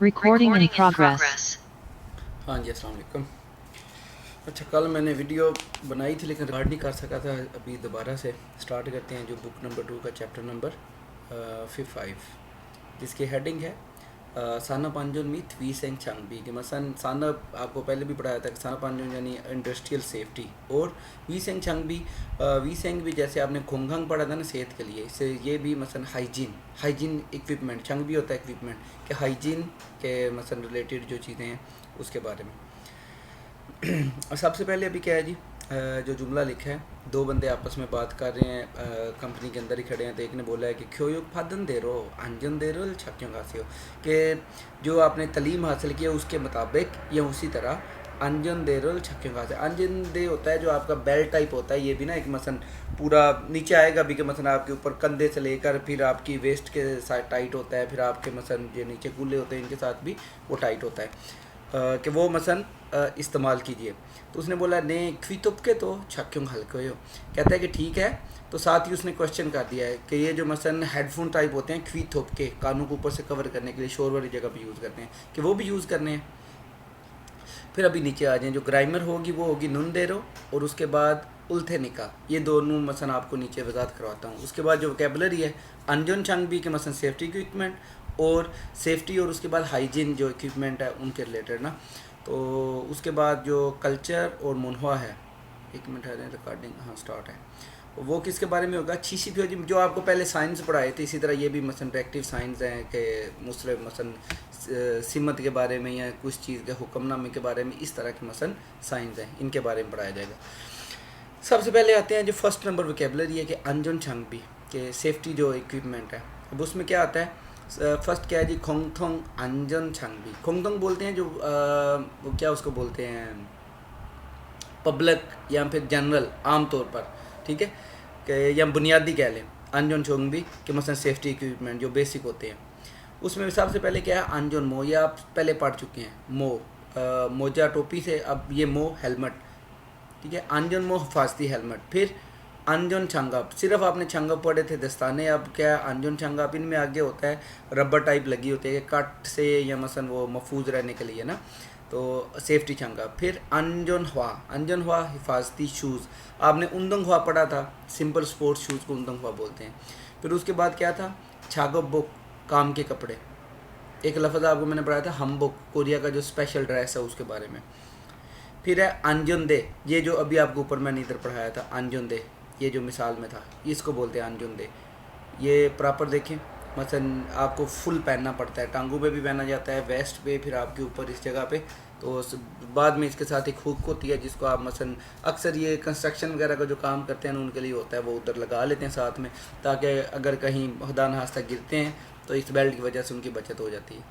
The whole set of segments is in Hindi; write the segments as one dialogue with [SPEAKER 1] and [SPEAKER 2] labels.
[SPEAKER 1] Recording in progress.
[SPEAKER 2] हाँ जी, अस्सलाम वालेकुम। अच्छा, कल मैंने वीडियो बनाई थी लेकिन रिकॉर्ड नहीं कर सका था। अभी दोबारा से स्टार्ट करते हैं जो बुक नंबर 2 का चैप्टर नंबर 5 जिसकी हेडिंग है साना पांजुन मिथ वी सेंग चांगबी के मसन साना आपको पहले भी पढ़ाया था कि साना पांजुन यानी इंडस्ट्रियल सेफ्टी और वी सेंग चांगबी वी सेंग भी जैसे आपने खोंगंग पढ़ा था ना सेहत के लिए, इससे ये भी मसन हाइजीन इक्विपमेंट चंग भी होता है इक्विपमेंट कि हाइजीन के मसन रिलेटेड जो चीज़ें हैं उसके बारे में। और सबसे पहले अभी क्या है जी, जो जुमला लिखा है, दो बंदे आपस में बात कर रहे हैं, कंपनी के अंदर ही खड़े हैं, तो एक ने बोला है कि क्यों युग फादन दे रो अंजन दे रो छक्यों खासी हो कि जो आपने तलीम हासिल किया उसके मुताबिक या उसी तरह अंजन दे रो छक्यों खासी। अंजन दे होता है जो आपका बेल्ट टाइप होता है, ये भी ना एक मसन पूरा नीचे आएगा भी कि मसन आपके ऊपर कंधे से लेकर फिर आपकी वेस्ट के साथ टाइट होता है, फिर आपके मसन जो नीचे कूल्हे होते हैं इनके साथ भी वो टाइट होता है कि वो मसन इस्तेमाल कीजिए। तो उसने बोला ने क्वी तुप के तो छक्यों हल्के हो, कहता है कि ठीक है। तो साथ ही उसने क्वेश्चन कर दिया है कि ये जो मसन हेडफोन टाइप होते हैं क्वी थोप के कानों को ऊपर से कवर करने के लिए शोर वाली जगह पे यूज़ करते हैं कि वो भी यूज़ करने हैं। फिर अभी नीचे आ जाएँ, जो ग्रामर होगी वो होगी नुन देरो और उसके बाद उल्थे निका, ये दोनों मसन आपको नीचे वजात करवाता हूँ। उसके बाद जो वोकेबलरी है अंजन चंग भी के मसन सेफ्टी इक्विपमेंट और सेफ्टी और उसके बाद हाइजीन जो इक्विपमेंट है उनके रिलेटेड ना। तो उसके बाद जो कल्चर और मुनहुआ है, एक मिनट है रिकॉर्डिंग, हाँ स्टार्ट है, वो किसके बारे में होगा छीशी फियोजी जो आपको पहले साइंस पढ़ाए थे, इसी तरह ये भी मसन रेक्टिव साइंस हैं कि मुस्लिम मसन सिमत के बारे में या कुछ चीज़ के हुक्मनामे के बारे में, इस तरह के मसन साइंस हैं, इनके बारे में पढ़ाया जाएगा। सबसे पहले आते हैं जो फर्स्ट नंबर वोकेबलरी है कि अंजन छंगबी के सेफ्टी जो इक्विपमेंट है, अब उसमें क्या आता है। फर्स्ट क्या है जी, खोंगथोंग अंजन छंगबी। खोंगथोंग बोलते हैं जो वो क्या उसको बोलते हैं पब्लिक या फिर जनरल आम तौर पर, ठीक है, कि या बुनियादी कह लें अंजन छोंगबी के मसलन सेफ्टी इक्विपमेंट जो बेसिक होते हैं। उसमें सबसे पहले क्या है अंजन मो, ये आप पहले पढ़ चुके हैं, मो मोजा टोपी से, अब ये मो हेलमेट, ठीक है, अंजन मो हिफाजती हेलमेट। फिर अंजन छंगाप, सिर्फ आपने छंगाप पढ़े थे दस्ताने, अब क्या अंजन छंगाप इनमें आगे होता है रबर टाइप लगी होती है कट से या मसन वो महफूज रहने के लिए ना, तो सेफ्टी छंगाप। फिर अंजन हुआ हिफाजती शूज़, आपने उंदंग हुआ पढ़ा था, सिंपल स्पोर्ट्स शूज़ को उंदंग हुआ बोलते हैं। फिर उसके बाद क्या था छागो बुक, काम के कपड़े। एक लफ्ज़ आपको मैंने पढ़ाया था हमबुक, कोरिया का जो स्पेशल ड्रेस है उसके बारे में। फिर है अंजुंदे, ये जो अभी आपको ऊपर मैंने इधर पढ़ाया था अंजुंदे, ये जो मिसाल में था इसको बोलते हैं अंजुंदे। ये प्रॉपर देखें, मसलन आपको फुल पहनना पड़ता है, टांगों पे भी पहना जाता है, वेस्ट पे, फिर आपके ऊपर इस जगह पे। तो बाद में इसके साथ एक हुक होती है जिसको आप मसलन अक्सर ये कंस्ट्रक्शन वगैरह का जो काम करते हैं उनके लिए होता है, वो उधर लगा लेते हैं साथ में, ताकि अगर कहीं खुदा न खास्ता गिरते हैं तो इस बेल्ट की वजह से उनकी बचत हो जाती है।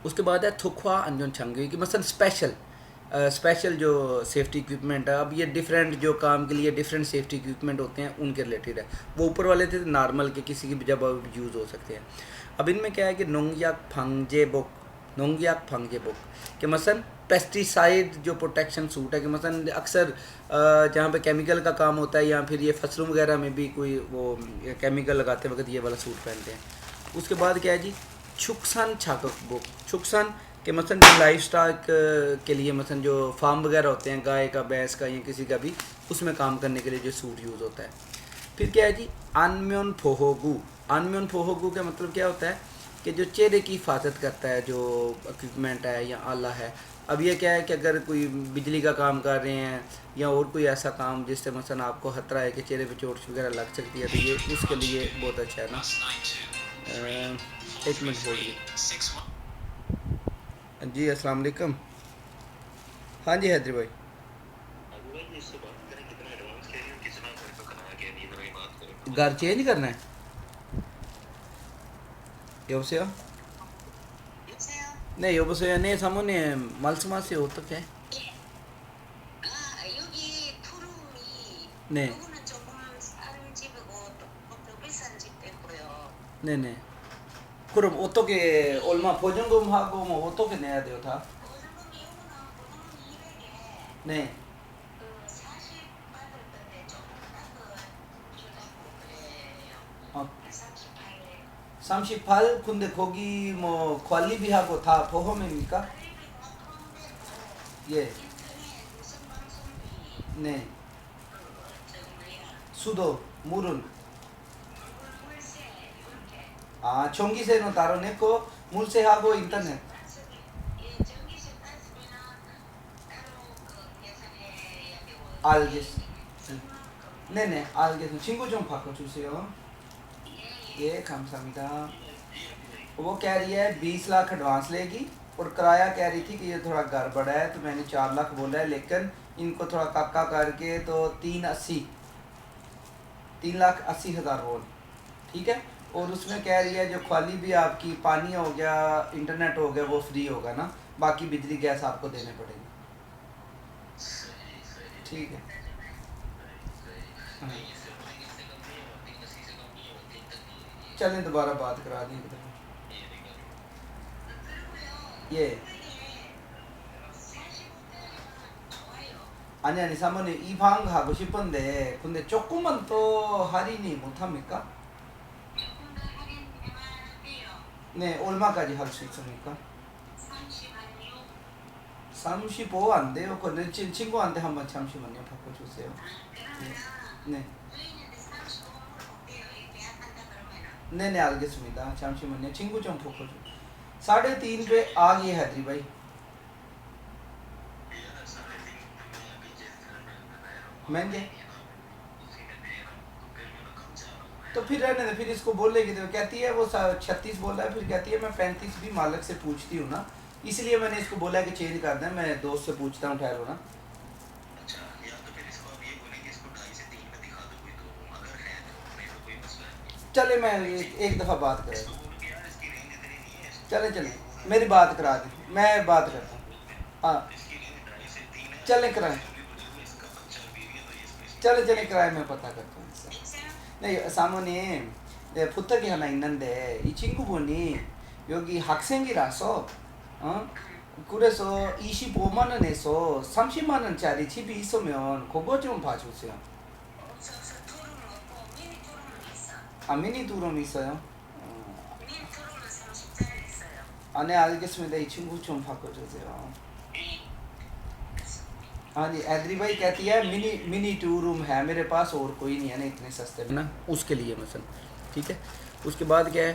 [SPEAKER 2] उसके बाद है थुखवा अंजन छंगी की मसलन स्पेशल जो सेफ्टी इक्विपमेंट है। अब ये डिफरेंट जो काम के लिए डिफरेंट सेफ्टी इक्विपमेंट होते हैं उनके रिलेटेड है, वो ऊपर वाले थे नॉर्मल के किसी की भी जब यूज़ हो सकते हैं। अब इनमें क्या है कि नोंगयाक फंगे बुक कि मसलन पेस्टिसाइड जो प्रोटेक्शन सूट है कि मसलन अक्सर जहाँ पे केमिकल का काम होता है या फिर ये फसलों वगैरह में भी कोई वो केमिकल लगाते वक्त ये वाला सूट पहनते हैं। उसके बाद क्या है जी छुकसन छाकक बुक, छुकसन कि मसलन जो लाइफ स्टॉक के लिए मसलन जो फार्म वगैरह होते हैं गाय का भैंस का या किसी का भी, उसमें काम करने के लिए जो सूट यूज़ होता है। फिर क्या है जी अनम्योन फोहोगू का मतलब क्या होता है कि जो चेहरे की हिफाजत करता है जो इक्विपमेंट है या आला है। अब ये क्या है कि अगर कोई बिजली का काम कर रहे हैं या और कोई ऐसा काम जिससे मसलन आपको खतरा है कि चेहरे पे चोट वगैरह लग सकती है, तो ये उसके लिए बहुत अच्छा है ना। एक मिनट बोलिए जी, अस्सलाम वालेकुम। हाँ जी हैदरी भाई, घर चेंज करना है 여보세요?
[SPEAKER 3] 여보세요?
[SPEAKER 2] 네, 여보세요. 네, 사모님 말씀하세요. 어떻게?
[SPEAKER 3] 여기 푸름이
[SPEAKER 2] 네,
[SPEAKER 3] 요거는 조금 싼 집이고 조금 더 비싼 집도 있고요.
[SPEAKER 2] 네네. 그럼 어떻게 얼마 보증금하고 뭐 어떻게 내야 돼요, 다?
[SPEAKER 3] 보증금이 요거는 보증금이 200에
[SPEAKER 2] 네,
[SPEAKER 3] 그 40 받을 건데 조금 딴거 주려고 그래요.
[SPEAKER 2] 어,
[SPEAKER 3] 38에.
[SPEAKER 2] 30발 근데 거기 뭐 관리비하고 다 포함입니까? 예.
[SPEAKER 3] 무슨 방송비
[SPEAKER 2] 네.
[SPEAKER 3] 저거 뭐야
[SPEAKER 2] 수도, 물은
[SPEAKER 3] 물세 이렇게
[SPEAKER 2] 아 전기세는 따로 냈고 물세하고 인터넷.
[SPEAKER 3] 예, 전기세 가스비는 따로 그 계산해야 되고
[SPEAKER 2] 알겠습니다.
[SPEAKER 3] 전문금
[SPEAKER 2] 네네 알겠습니다. 친구 좀 바꿔주세요.
[SPEAKER 3] 예,
[SPEAKER 2] ये 감사합니다. वो कह रही है 20 लाख एडवांस लेगी और किराया कह रही थी कि ये थोड़ा गड़बड़ है तो मैंने 4 लाख बोला है लेकिन इनको थोड़ा काका करके तो 3,80,000 बोल ठीक है। और उसमें कह रही है जो खाली भी आपकी पानी हो गया इंटरनेट हो गया वो फ्री होगा ना, बाकी बिजली गैस आपको देने पड़ेंगे। ठीक है हाँ। चलें दोबारा बात करा दें 예. 아니 아니 사모님 이 방 가고 싶은데 근데 조금만 더 할인이 못합니까?
[SPEAKER 3] 조금 더 할인해봐야
[SPEAKER 2] 네 얼마까지 할 수 있습니까?
[SPEAKER 3] 35.
[SPEAKER 2] 35 안 돼요. 근데 친구한테 한번 잠시만요 바꿔주세요.
[SPEAKER 3] 그러면
[SPEAKER 2] 네.
[SPEAKER 3] 저희는 35으로 볼게요. 예약한다 그러면은.
[SPEAKER 2] 네네 알겠습니다. 잠시만요. 친구 좀 바꿔줘. 3.5 पे आ गई हैदरी भाई। महंगे तो फिर रहने दे, फिर इसको बोलेगी तो कहती है वो 36 बोल रहा है, फिर कहती है मैं 35 भी मालिक से पूछती हूँ ना, इसलिए मैंने इसको बोला कि चेंज कर दें। मैं दोस्त से पूछता हूँ ठहरो ना। चले मैं एक दफ़ा बात करें। चले चले मेरी बात करा दी, मैं बात करता हूँ। हाँ चले कराए, चले चले कराए मैं पता करता हूँ। 네, 사모님, 네, 부탁이 하나 있는데 이 친구분이 여기 학생이라서 그래서 25만 원에서 30만 원짜리 집이 있으면 그거 좀 봐주세요.
[SPEAKER 3] 없어서 투룸은 없고 미니 투룸은 있어.
[SPEAKER 2] 아 미니 두룸 있어요?
[SPEAKER 3] 미니 투룸은 30짜리 있어요.
[SPEAKER 2] 아 네 알겠습니다. 이 친구 좀 바꿔주세요. हाँ जी एदरी भाई कहती है मिनी 2 रूम है मेरे पास और कोई नहीं है ना इतने सस्ते में ना, उसके लिए मसन ठीक है। उसके बाद क्या है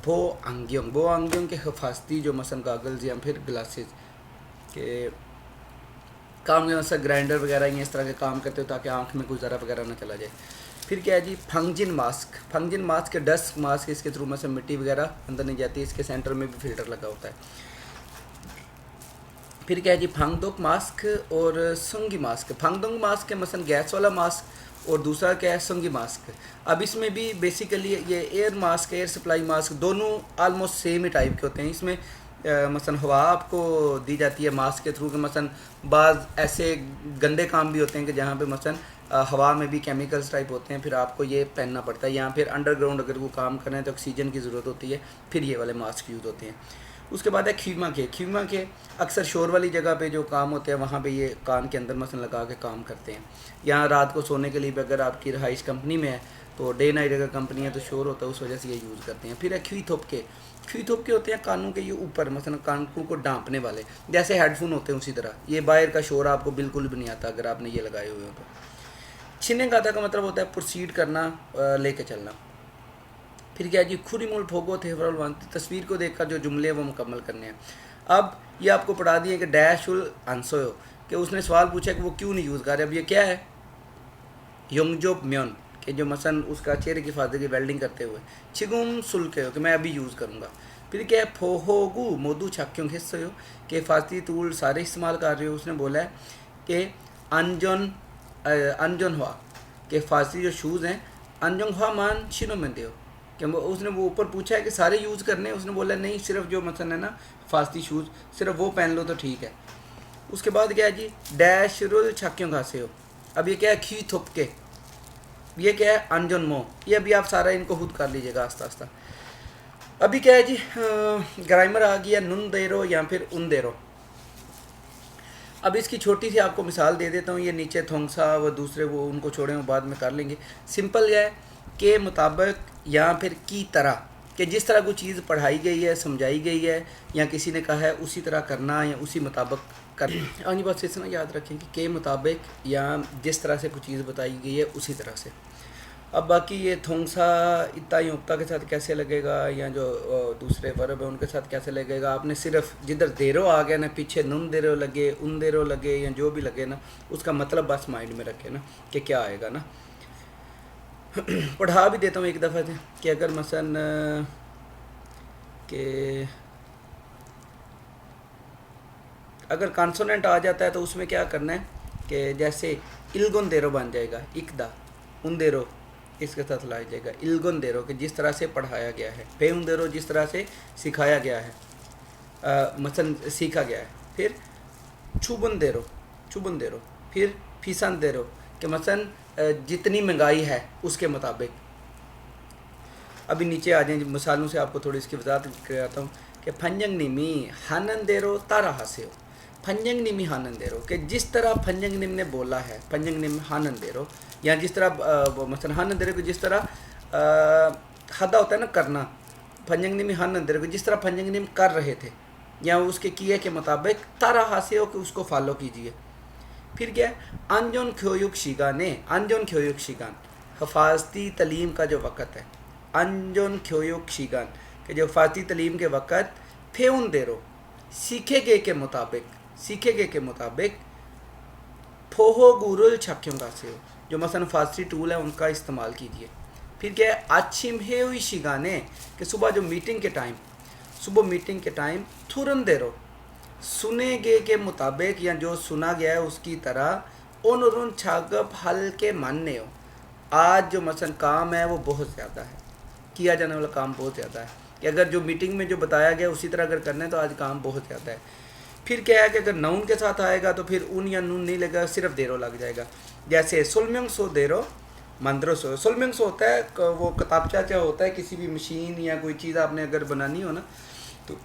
[SPEAKER 2] बो अंग्योंग के हिफाजती जो मसन गागल्स या फिर ग्लासेस के काम में मसल ग्राइंडर वगैरह ये इस तरह के काम करते हो ताकि आँख में कोई ज़रा वगैरह ना चला जाए। फिर क्या है जी फंगजिन मास्क के डस्ट मास्क, इसके थ्रू मसल मिट्टी वगैरह अंदर नहीं जाती, इसके सेंटर में भी फिल्टर लगा होता है। फिर क्या है जी फांगदोंग मास्क और संगी मास्क। फांगदोंग मास्क है मसलन गैस वाला मास्क और दूसरा क्या है संगी मास्क। अब इसमें भी बेसिकली ये air mask air supply mask दोनों आलमोस्ट सेम ही टाइप के होते हैं। इसमें मसलन हवा आपको दी जाती है मास्क के थ्रू के मसलन बाज़ ऐसे गंदे काम भी होते हैं कि जहाँ पे मसलन हवा में भी केमिकल्स टाइप होते हैं, फिर आपको ये पहनना पड़ता है। या फिर अंडरग्राउंड अगर वो काम कर रहे हैं तो ऑक्सीजन की ज़रूरत होती है, फिर ये वाले मास्क यूज़ होते हैं। उसके बाद है खीमा के अक्सर शोर वाली जगह पे जो काम होते हैं वहाँ पे ये कान के अंदर मसलन लगा के काम करते हैं। यहाँ रात को सोने के लिए भी अगर आपकी रहाइश कंपनी में है तो डे नाइट अगर कंपनी है तो शोर होता है, उस वजह से ये यूज़ करते हैं। फिर है ख्वी थोप के होते हैं कानों के ये ऊपर मसलन कानों को डांपने वाले, जैसे हेडफोन होते हैं उसी तरह। ये बाहर का शोर आपको बिल्कुल भी नहीं आता अगर आपने ये लगाए हुए हो तो। छिने गाता का मतलब होता है प्रोसीड करना, लेके चलना। फिर क्या है जी खुरी मूल ठोगो थे तस्वीर को देखकर जो जुमले वो मुकम्मल करने हैं। अब ये आपको पढ़ा दिए कि डैश उल आंसोयो कि उसने सवाल पूछा कि वो क्यों नहीं यूज़ कर रहे। अब ये क्या है योंगजो म्योन कि जो मसन उसका चेहरे की हिफाजत की वेल्डिंग करते हुए छिगुम सुल्के हो कि मैं अभी यूज़ करूँगा। फिर क्या है फोहोगू मोदू छक्यों हिस्से हो कि हिफाजती टूल सारे इस्तेमाल कर रहे हो। उसने बोला है कि अनजन हुआ कि हिफाजती जो शूज़ हैं अनजन हुआ मान शिनो में दे कि उसने वो ऊपर पूछा है कि सारे यूज़ करने हैं। उसने बोला नहीं सिर्फ जो मसन है ना हिफाजती शूज़ सिर्फ वो पहन लो तो ठीक है। उसके बाद क्या है जी डैश रुल छक्यों घासे हो। अब ये क्या है खी थुप के, ये क्या है अनजन मो, ये अभी आप सारा इनको खुद कर लीजिएगा आस्ता आस्ता। अभी क्या है जी ग्रामर आ गया नुन देरो या फिर उन देरो। अब इसकी छोटी सी आपको मिसाल दे देता हूँ। ये नीचे थोंगसा व दूसरे वो उनको छोड़े वो बाद में कर लेंगे। सिंपल है के मुताबिक या फिर की तरह कि जिस तरह कोई चीज़ पढ़ाई गई है, समझाई गई है, या किसी ने कहा है उसी तरह करना या उसी मुताबिक कर। आनी बात से इतना याद रखें कि के मुताबिक या जिस तरह से कोई चीज़ बताई गई है उसी तरह से। अब बाकी ये थोंसा इतना युक्ता के साथ कैसे लगेगा, या जो दूसरे वर्ब है उनके साथ कैसे लगेगा, आपने सिर्फ जिधर देरो आ गया ना, पीछे नुन देरो लगे, उन देरो लगे, या जो भी लगे ना, उसका मतलब बस माइंड में रखे ना कि क्या आएगा ना। पढ़ा भी देता हूँ एक दफ़ा से कि अगर मसलन कि अगर कॉन्सोनेंट आ जाता है तो उसमें क्या करना है कि जैसे इल्गुन देरो बन जाएगा, इकदा उन देरो इसके साथ लाया जाएगा, इल्गुन देरो कि जिस तरह से पढ़ाया गया है, पे उन देरो जिस तरह से सिखाया गया है, मसलन सीखा गया है। फिर चुबन देरो, फिर फीसन देरो कि मसलन जितनी महंगाई है उसके मुताबिक। अभी नीचे आ जाए, मिसालों से आपको थोड़ी इसकी वजाहत कराता हूँ कि फंजंग निमी हानन देरो तारा हासे हो, फंजंग निमी हानन देरो कि जिस तरह फंजंग निम ने बोला है, फंजंग निम हानन देरो, या जिस तरह मसलन हानन देरो कि जिस तरह हदा होता है ना करना, फंजंग निमी हानन देरो कि जिस तरह फंजंग निम कर रहे थे या उसके किए के मुताबिक तारा हासे हो कि उसको फॉलो कीजिए। फिर क्या है, अंजन ख्योयुक शिगाने, अंजन ख्योयुक शिगान हफाजती तलीम का जो वक़्त है, अंजन ख्योयुक शिगान कि जो हफाजती तलीम के वक़्त फेउन देरो सीखे गए के मुताबिक फोहो गुरुल छक्यों का से हो, जो मसलन फारसी टूल है उनका इस्तेमाल कीजिए। फिर क्या है, अच्छिम है हुई शिगाने कि सुबह जो मीटिंग के टाइम थुरन देरो सुने गए के मुताबिक या जो सुना गया है उसकी तरह उन छागप हल के मानने हो। आज जो मसलन काम है वो बहुत ज़्यादा है, किया जाने वाला काम बहुत ज़्यादा है कि अगर जो मीटिंग में जो बताया गया उसी तरह अगर करना है तो आज काम बहुत ज़्यादा है। फिर क्या है कि अगर नाउन के साथ आएगा तो फिर उन या नून नहीं लगेगा, सिर्फ देरो लग जाएगा। जैसे सुलम्यंग सो देरो मंदरो सो, सुलम्यंग सो होता है वो किताबचा क्या होता है, किसी भी मशीन या कोई चीज़ आपने अगर बनानी हो ना तो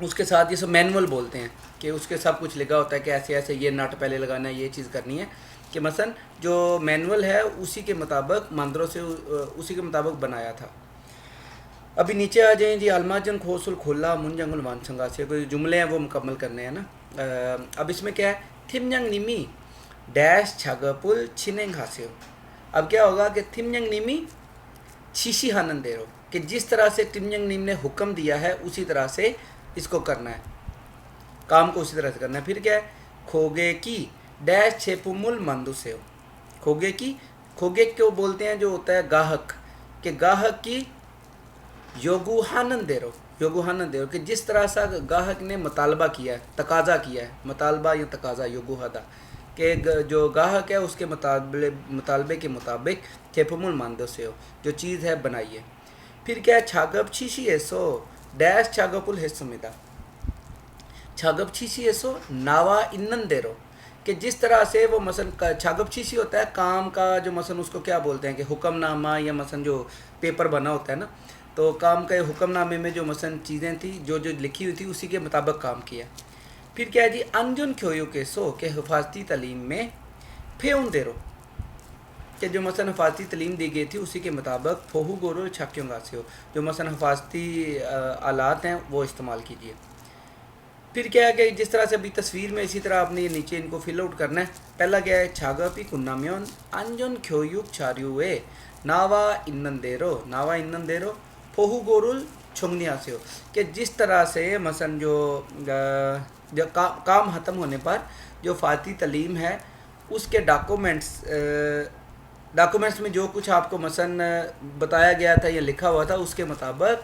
[SPEAKER 2] उसके साथ ये सब मैनुअल बोलते हैं कि उसके सब कुछ लिखा होता है कि ऐसे ऐसे ये नट पहले लगाना है, ये चीज़ करनी है, कि मसलन जो मैनुअल है उसी के मुताबिक मंदरों से उसी के मुताबिक बनाया था। अभी नीचे आ जाएं जी, अलमाजन खोसुल खोला मुंजंगुल वानसंगा से कोई जुमले हैं वो मुकम्मल करने हैं ना। अब इसमें क्या है, थिमजंग निमी डैश छगपुल छिनेंग हासे हो। अब क्या होगा कि थिमजंग निमी छिशी हानन दे रो कि जिस तरह से थिमजंग निम ने हुक्म दिया है उसी तरह से इसको करना है, काम को उसी तरह से करना है। फिर क्या है, खोगे की डैश छेपुमुल मंदू से हो, खोगे क्यों बोलते हैं, जो होता है गाहक, कि गाहक की योगुहानन दे रो कि जिस तरह से गाहक ने मुतालबा किया है, तकाजा किया है, मुतालबा या तकाजा योगुहादा कि जो गाहक है उसके मुतालबे के मुताबिक छेपुमुल मंदू से हो, जो चीज़ है बनाइए। फिर क्या है, छागप छीशी ऐसो डैश छागपुल हिस्समिदा, छागप छीशी ऐसो नावा इन्नन दे रो कि जिस तरह से वो मसलन छागप छीशी होता है काम का, जो मसलन उसको क्या बोलते हैं कि हुक्मनामा, या मसलन जो पेपर बना होता है ना, तो काम के हुक्मनामे में जो मसलन चीज़ें थी जो लिखी हुई थी उसी के मुताबिक काम किया। फिर क्या है जी, अंजुन ख्योयो के सो के हिफाजती तलीम में फेउन दे रो कि जो मसलन हिफाजती तलीम दी गई थी उसी के मुताबिक फोहू गोरो छक्यों गासे हो, जो मसलन हिफाजती आलात हैं वो इस्तेमाल कीजिए। फिर क्या है कि जिस तरह से अभी तस्वीर में इसी तरह आपने ये नीचे इनको फिल आउट करना है। पहला क्या है, छागपी कुन्नाम्योन अंजुन ख्योयुक छारियुए नावा इन्नन देरो फोहू गोरुल छुंगनिया से हो कि जिस तरह से मसलन जो काम ख़त्म होने पर जो फ़ाती तलीम है उसके डॉक्यूमेंट्स में जो कुछ आपको मसलन बताया गया था या लिखा हुआ था उसके मुताबिक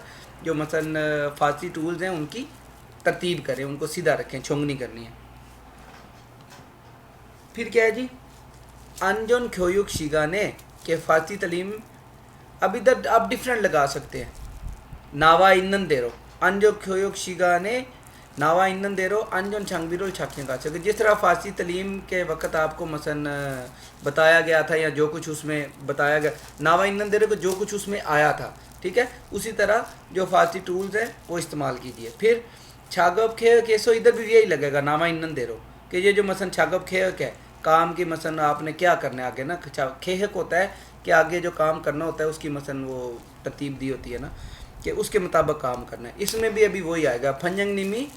[SPEAKER 2] जो मसलन फ़ारसी टूल्स हैं उनकी तरतीब करें, उनको सीधा रखें, छुंगनी करनी है। फिर क्या है जी, अंजन ख्योयुक शिगाने के फ़ारसी तलीम, अब इधर आप डिफरेंट लगा सकते हैं, नावा इन्नन दे रो अंजो ख्योयुक शिगाने नावा इन्नन दे रो अंजन छंगबिरुल छाकियाँ का सके, जिस तरह फ़ारसी तलीम के वक़्त आपको मसलन बताया गया था या जो कुछ उसमें बताया गया, नावा इन्नन दे रो को जो कुछ उसमें आया था, ठीक है, उसी तरह जो फ़ारसी टूल्स हैं वो इस्तेमाल कीजिए। फिर छागब खे केसो, इधर भी यही लगेगा नावा इन्नन दे रो कि ये जो मसलन छागब खेहक है, काम की मसलन आपने क्या करना है आगे ना, खेहक होता है कि आगे जो काम करना होता है उसकी मसलन वो तरतीब दी होती है ना कि उसके मुताबिक काम करना है। इसमें भी अभी वही आएगा फंजंग निमी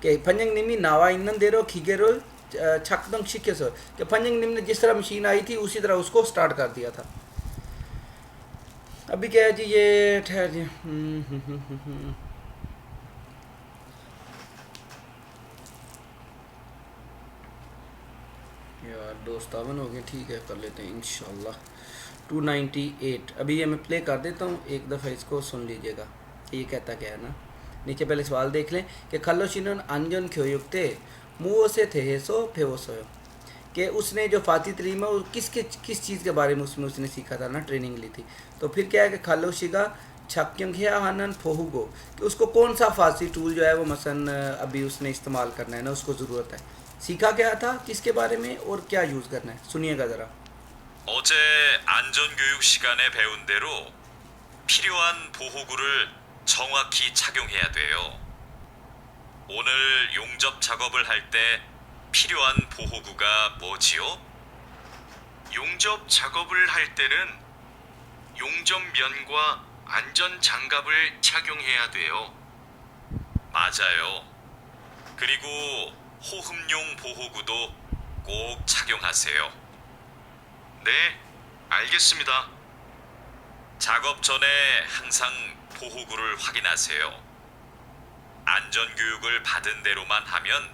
[SPEAKER 2] कि फंजंग निमी नावा ईंधन दे रो खीगेरो छकदंग शिके सो कि फंजंग निम ने जिस तरह मशीन आई थी उसी तरह उसको स्टार्ट कर दिया था। अभी क्या है जी ये ठहर जी यार दोस्तावन हो गए, ठीक है कर लेते हैं इंशाल्लाह। 298 अभी ये मैं प्ले कर देता हूँ, एक दफ़ा इसको सुन लीजिएगा ये कहता क्या है ना। नीचे पहले सवाल देख लें कि खल्लो शिनन अंजन क्यों युक्ते मुँह से थे सो फेवो सोयो कि उसने जो फाती तलीम है वो किस चीज़ के बारे में उसमें उसने सीखा था ना, ट्रेनिंग ली थी। तो फिर क्या है कि खल्लो शिगा छक्योंघिया हनन फोहुगो कि उसको कौन सा फारसी टूल जो है वो मसन अभी उसने इस्तेमाल करना है ना, उसको ज़रूरत है। सीखा क्या था, किसके बारे में और क्या यूज़ करना है, सुनिएगा ज़रा।
[SPEAKER 1] 어제 안전교육 시간에 배운 대로 필요한 보호구를 정확히 착용해야 돼요. 오늘 용접 작업을 할 때 필요한 보호구가 뭐지요? 용접 작업을 할 때는 용접면과 안전장갑을 착용해야 돼요. 맞아요. 그리고 호흡용 보호구도 꼭 착용하세요. 네, 알겠습니다. 작업 전에 항상 보호구를 확인하세요. 안전교육을 받은 대로만 하면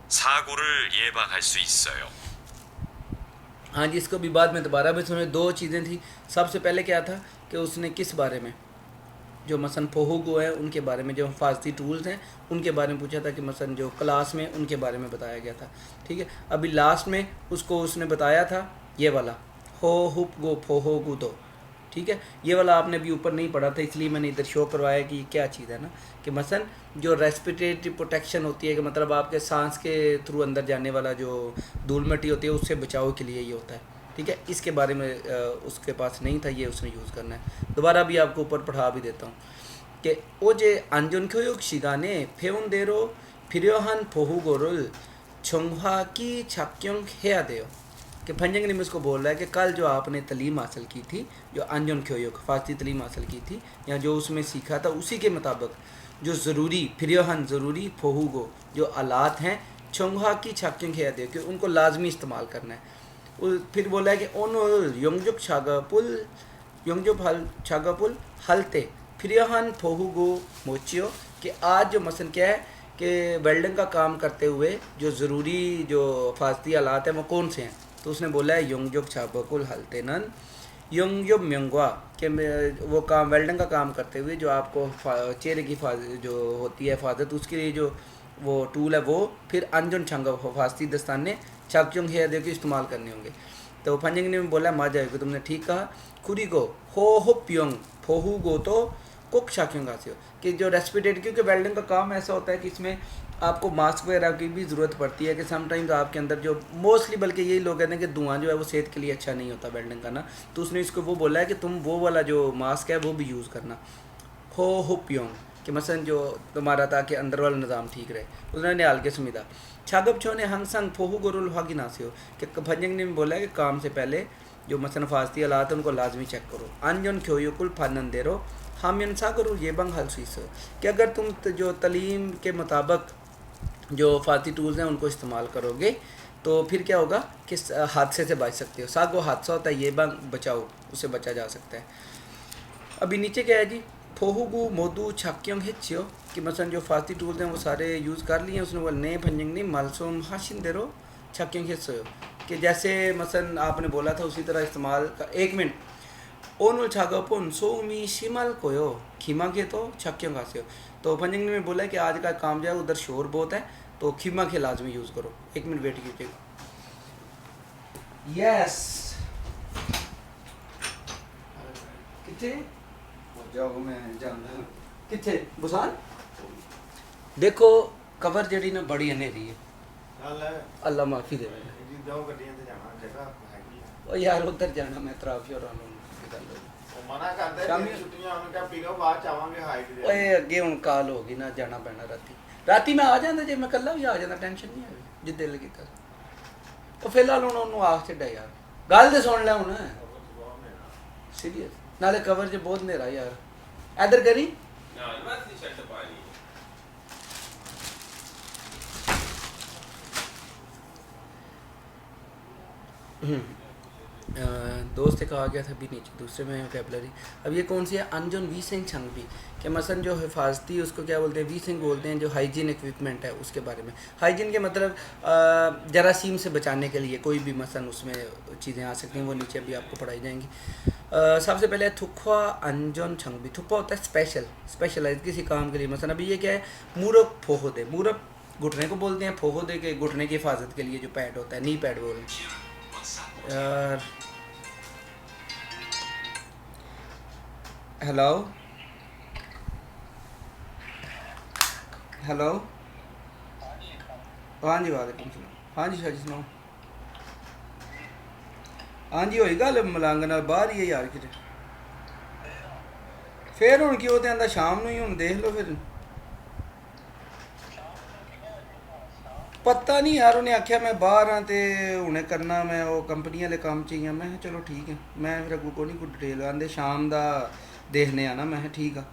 [SPEAKER 1] 사고를 예방할 수 있어요.
[SPEAKER 2] हाँ जी, इसको भी बाद में दोबारा भी सुने। दो चीज़ें थी। सबसे पहले क्या था कि उसने किस बारे में, जो मसन फोहुगो है उनके बारे में, जो हिफाजती टूल्स हैं उनके बारे में पूछा था कि मसन जो क्लास में उनके बारे में बताया गया था। ठीक है, अभी लास्ट में उसको उसने बताया था ये वाला हो हुप गो फोहोगो दो। ठीक है, ये वाला आपने भी ऊपर नहीं पढ़ा था, इसलिए मैंने इधर शो करवाया कि ये क्या चीज़ है ना, कि मसन जो रेस्पिरेटरी प्रोटेक्शन होती है कि मतलब आपके सांस के थ्रू अंदर जाने वाला जो धूल मिट्टी होती है उससे बचाव के लिए ये होता है। ठीक है, इसके बारे में उसके पास नहीं था, ये उसने यूज़ करना है। दोबारा भी आपको ऊपर पढ़ा भी देता हूँ कि ओजे अंजन क्यों शिगाने फेउन देरो फिरियोहन फोहुगोरुल छोंगहा की छक्यों हेया देओ कि फंजंग ने मुझको बोल रहा है कि कल जो आपने तलीम हासिल की थी, जो अंजन क्यों फारसी तलीम हासिल की थी या जो उसमें सीखा था, उसी के मुताबिक जो ज़रूरी फिरियोहन ज़रूरी फोहुगो जो आलात हैं छोंगहा की छक्यों हेया देओ कि उनको लाजमी इस्तेमाल करना है। फिर बोला है कि ओन योंगजुक छागापुल हलते फिरियाहान फोहुगो मोचियो कि आज जो मसन क्या है कि वेल्डिंग का काम करते हुए जो ज़रूरी जो फास्ती आलात हैं वो कौन से हैं। तो उसने बोला है योंगजुक छागापुल हलते नन योंगजुब म्यंगवा कि वो काम वेल्डिंग का काम करते हुए जो आपको चेहरे की जो होती है हिफाजत, उसके लिए जो वो टूल है वो फिर अंजन छंगा फास्ती दस्ताने छाक्योंग हेयर दे के इस्तेमाल करने होंगे। तो फंजिंग ने बोला मा जाएगा, तुमने ठीक कहा। खुरी को हो प्योंग फोहू गो तो कुक शाक्योंग हो कि जो रेस्पिरेट, क्योंकि वेल्डिंग का काम ऐसा होता है कि इसमें आपको मास्क वगैरह की भी ज़रूरत पड़ती है कि समटाइम्स आपके अंदर जो मोस्टली बल्कि यही लोग कहते हैं कि धुआं जो है वो सेहत के लिए अच्छा नहीं होता वेल्डिंग का ना। तो उसने इसको वो बोला है कि तुम वो वाला जो मास्क है वो भी यूज़ करना हो प्योंग कि मसन जो तुम्हारा ताकि अंदर वाला निज़ाम ठीक रहे। उसने निहाल के समीदा छागब छो ने हंग संग फोहू गोरुल हागी ना से हो कि भंजंग ने बोला है कि काम से पहले जो मसन फास्ती हालात है उनको लाजमी चेक करो। अनजन क्योकुल फानन दे रो हम इंसा करो ये बंग हल सी से कि अगर तुम जो तलीम के मुताबिक जो फाती टूल्स हैं उनको इस्तेमाल करोगे तो फिर क्या होगा कि हादसे से बच सकते हो। सागो हादसा होता है, ये बंग बचाओ, उससे बचा जा सकता है। अभी नीचे क्या है जी, फोहुगु मोदू छक्योंग हिच्यो कि मसन जो फारसी टूल्स हैं वो सारे यूज़ कर लिए। उसने बोला नए भंजंग ने मालसोम हाशिन दे रो छक्योंग हिच्यो कि जैसे मसन आपने बोला था उसी तरह इस्तेमाल का। 1 मिनट ओनुल छागपोन सोमी शिमल कोयो खीमा के तो छक्योंग हासियो। तो भंजंग ने बोला कि आज का काम जो है उधर शोर बहुत है तो खीमा के लाजमी यूज़ करो। 1 मिनट वेट कीजिएगा। यस कितने जाओ मैं जानना किथे बुसान देखो कवर जड़ी ना बड़ी अंधेरी है। अल्लाह माफ़ी दे ओ यार उधर जाना मैं तराफी और
[SPEAKER 4] मना करदे छुट्टियां उन्होंने कहा पीरो बाद चावांगे हाइट दे
[SPEAKER 2] ओए अगे हुन काल होगी ना, जाना पैना राती मैं आ जांदा जे मैं कल्ला भी आ जांदा, टेंशन नहीं है जिद्दे लगी कर। तो फिलहाल हुन ओनू आख छड्डा यार गल तो सुन लै हुण सीरियस नाले कवर च बहुत नेरा यार इधर करी दोस्त एक आ गया था अभी नीचे दूसरे में वोकेबलरी। अब ये कौन सी है अनजन वी सिंह छंग भी कि मसन जो हिफाजती उसको क्या बोलते हैं वी सिंह बोलते हैं, जो हाइजीन इक्विपमेंट है उसके बारे में। हाइजीन के मतलब जरासीम से बचाने के लिए कोई भी मसन उसमें चीज़ें आ सकती हैं, वो नीचे अभी आपको पढ़ाई जाएंगी। सबसे पहले थुक्वा अंजन छंग भी। थुक्वा होता है स्पेशलाइज किसी काम के लिए। मसन अभी ये क्या है मूरब फोहोदे, मूरब घुटने को बोलते हैं, फोहोदे के घुटने की हिफाजत के लिए जो पैड होता है, नी पैड बोल यार। हेलो हेलो हाँ जी वालेकुम सलाम। हाँ जी शाह जी सुनाओ। हाँ जी होई गल मलंग नाल बाहर ही है यार किते फिर हुण की ओह ते आंदा शाम नूं ही, हुण देख लो फिर। पता नहीं यार उन्हें आख्या मैं बाहर हाँ तो उन्हें करना मैं वो कंपनी वाले काम च ही हाँ। मैं किहा चलो ठीक है, मैं फिर अगू को नहीं कोई डिटेल आंदे शाम का देखने आना। मैं किहा ठीक है,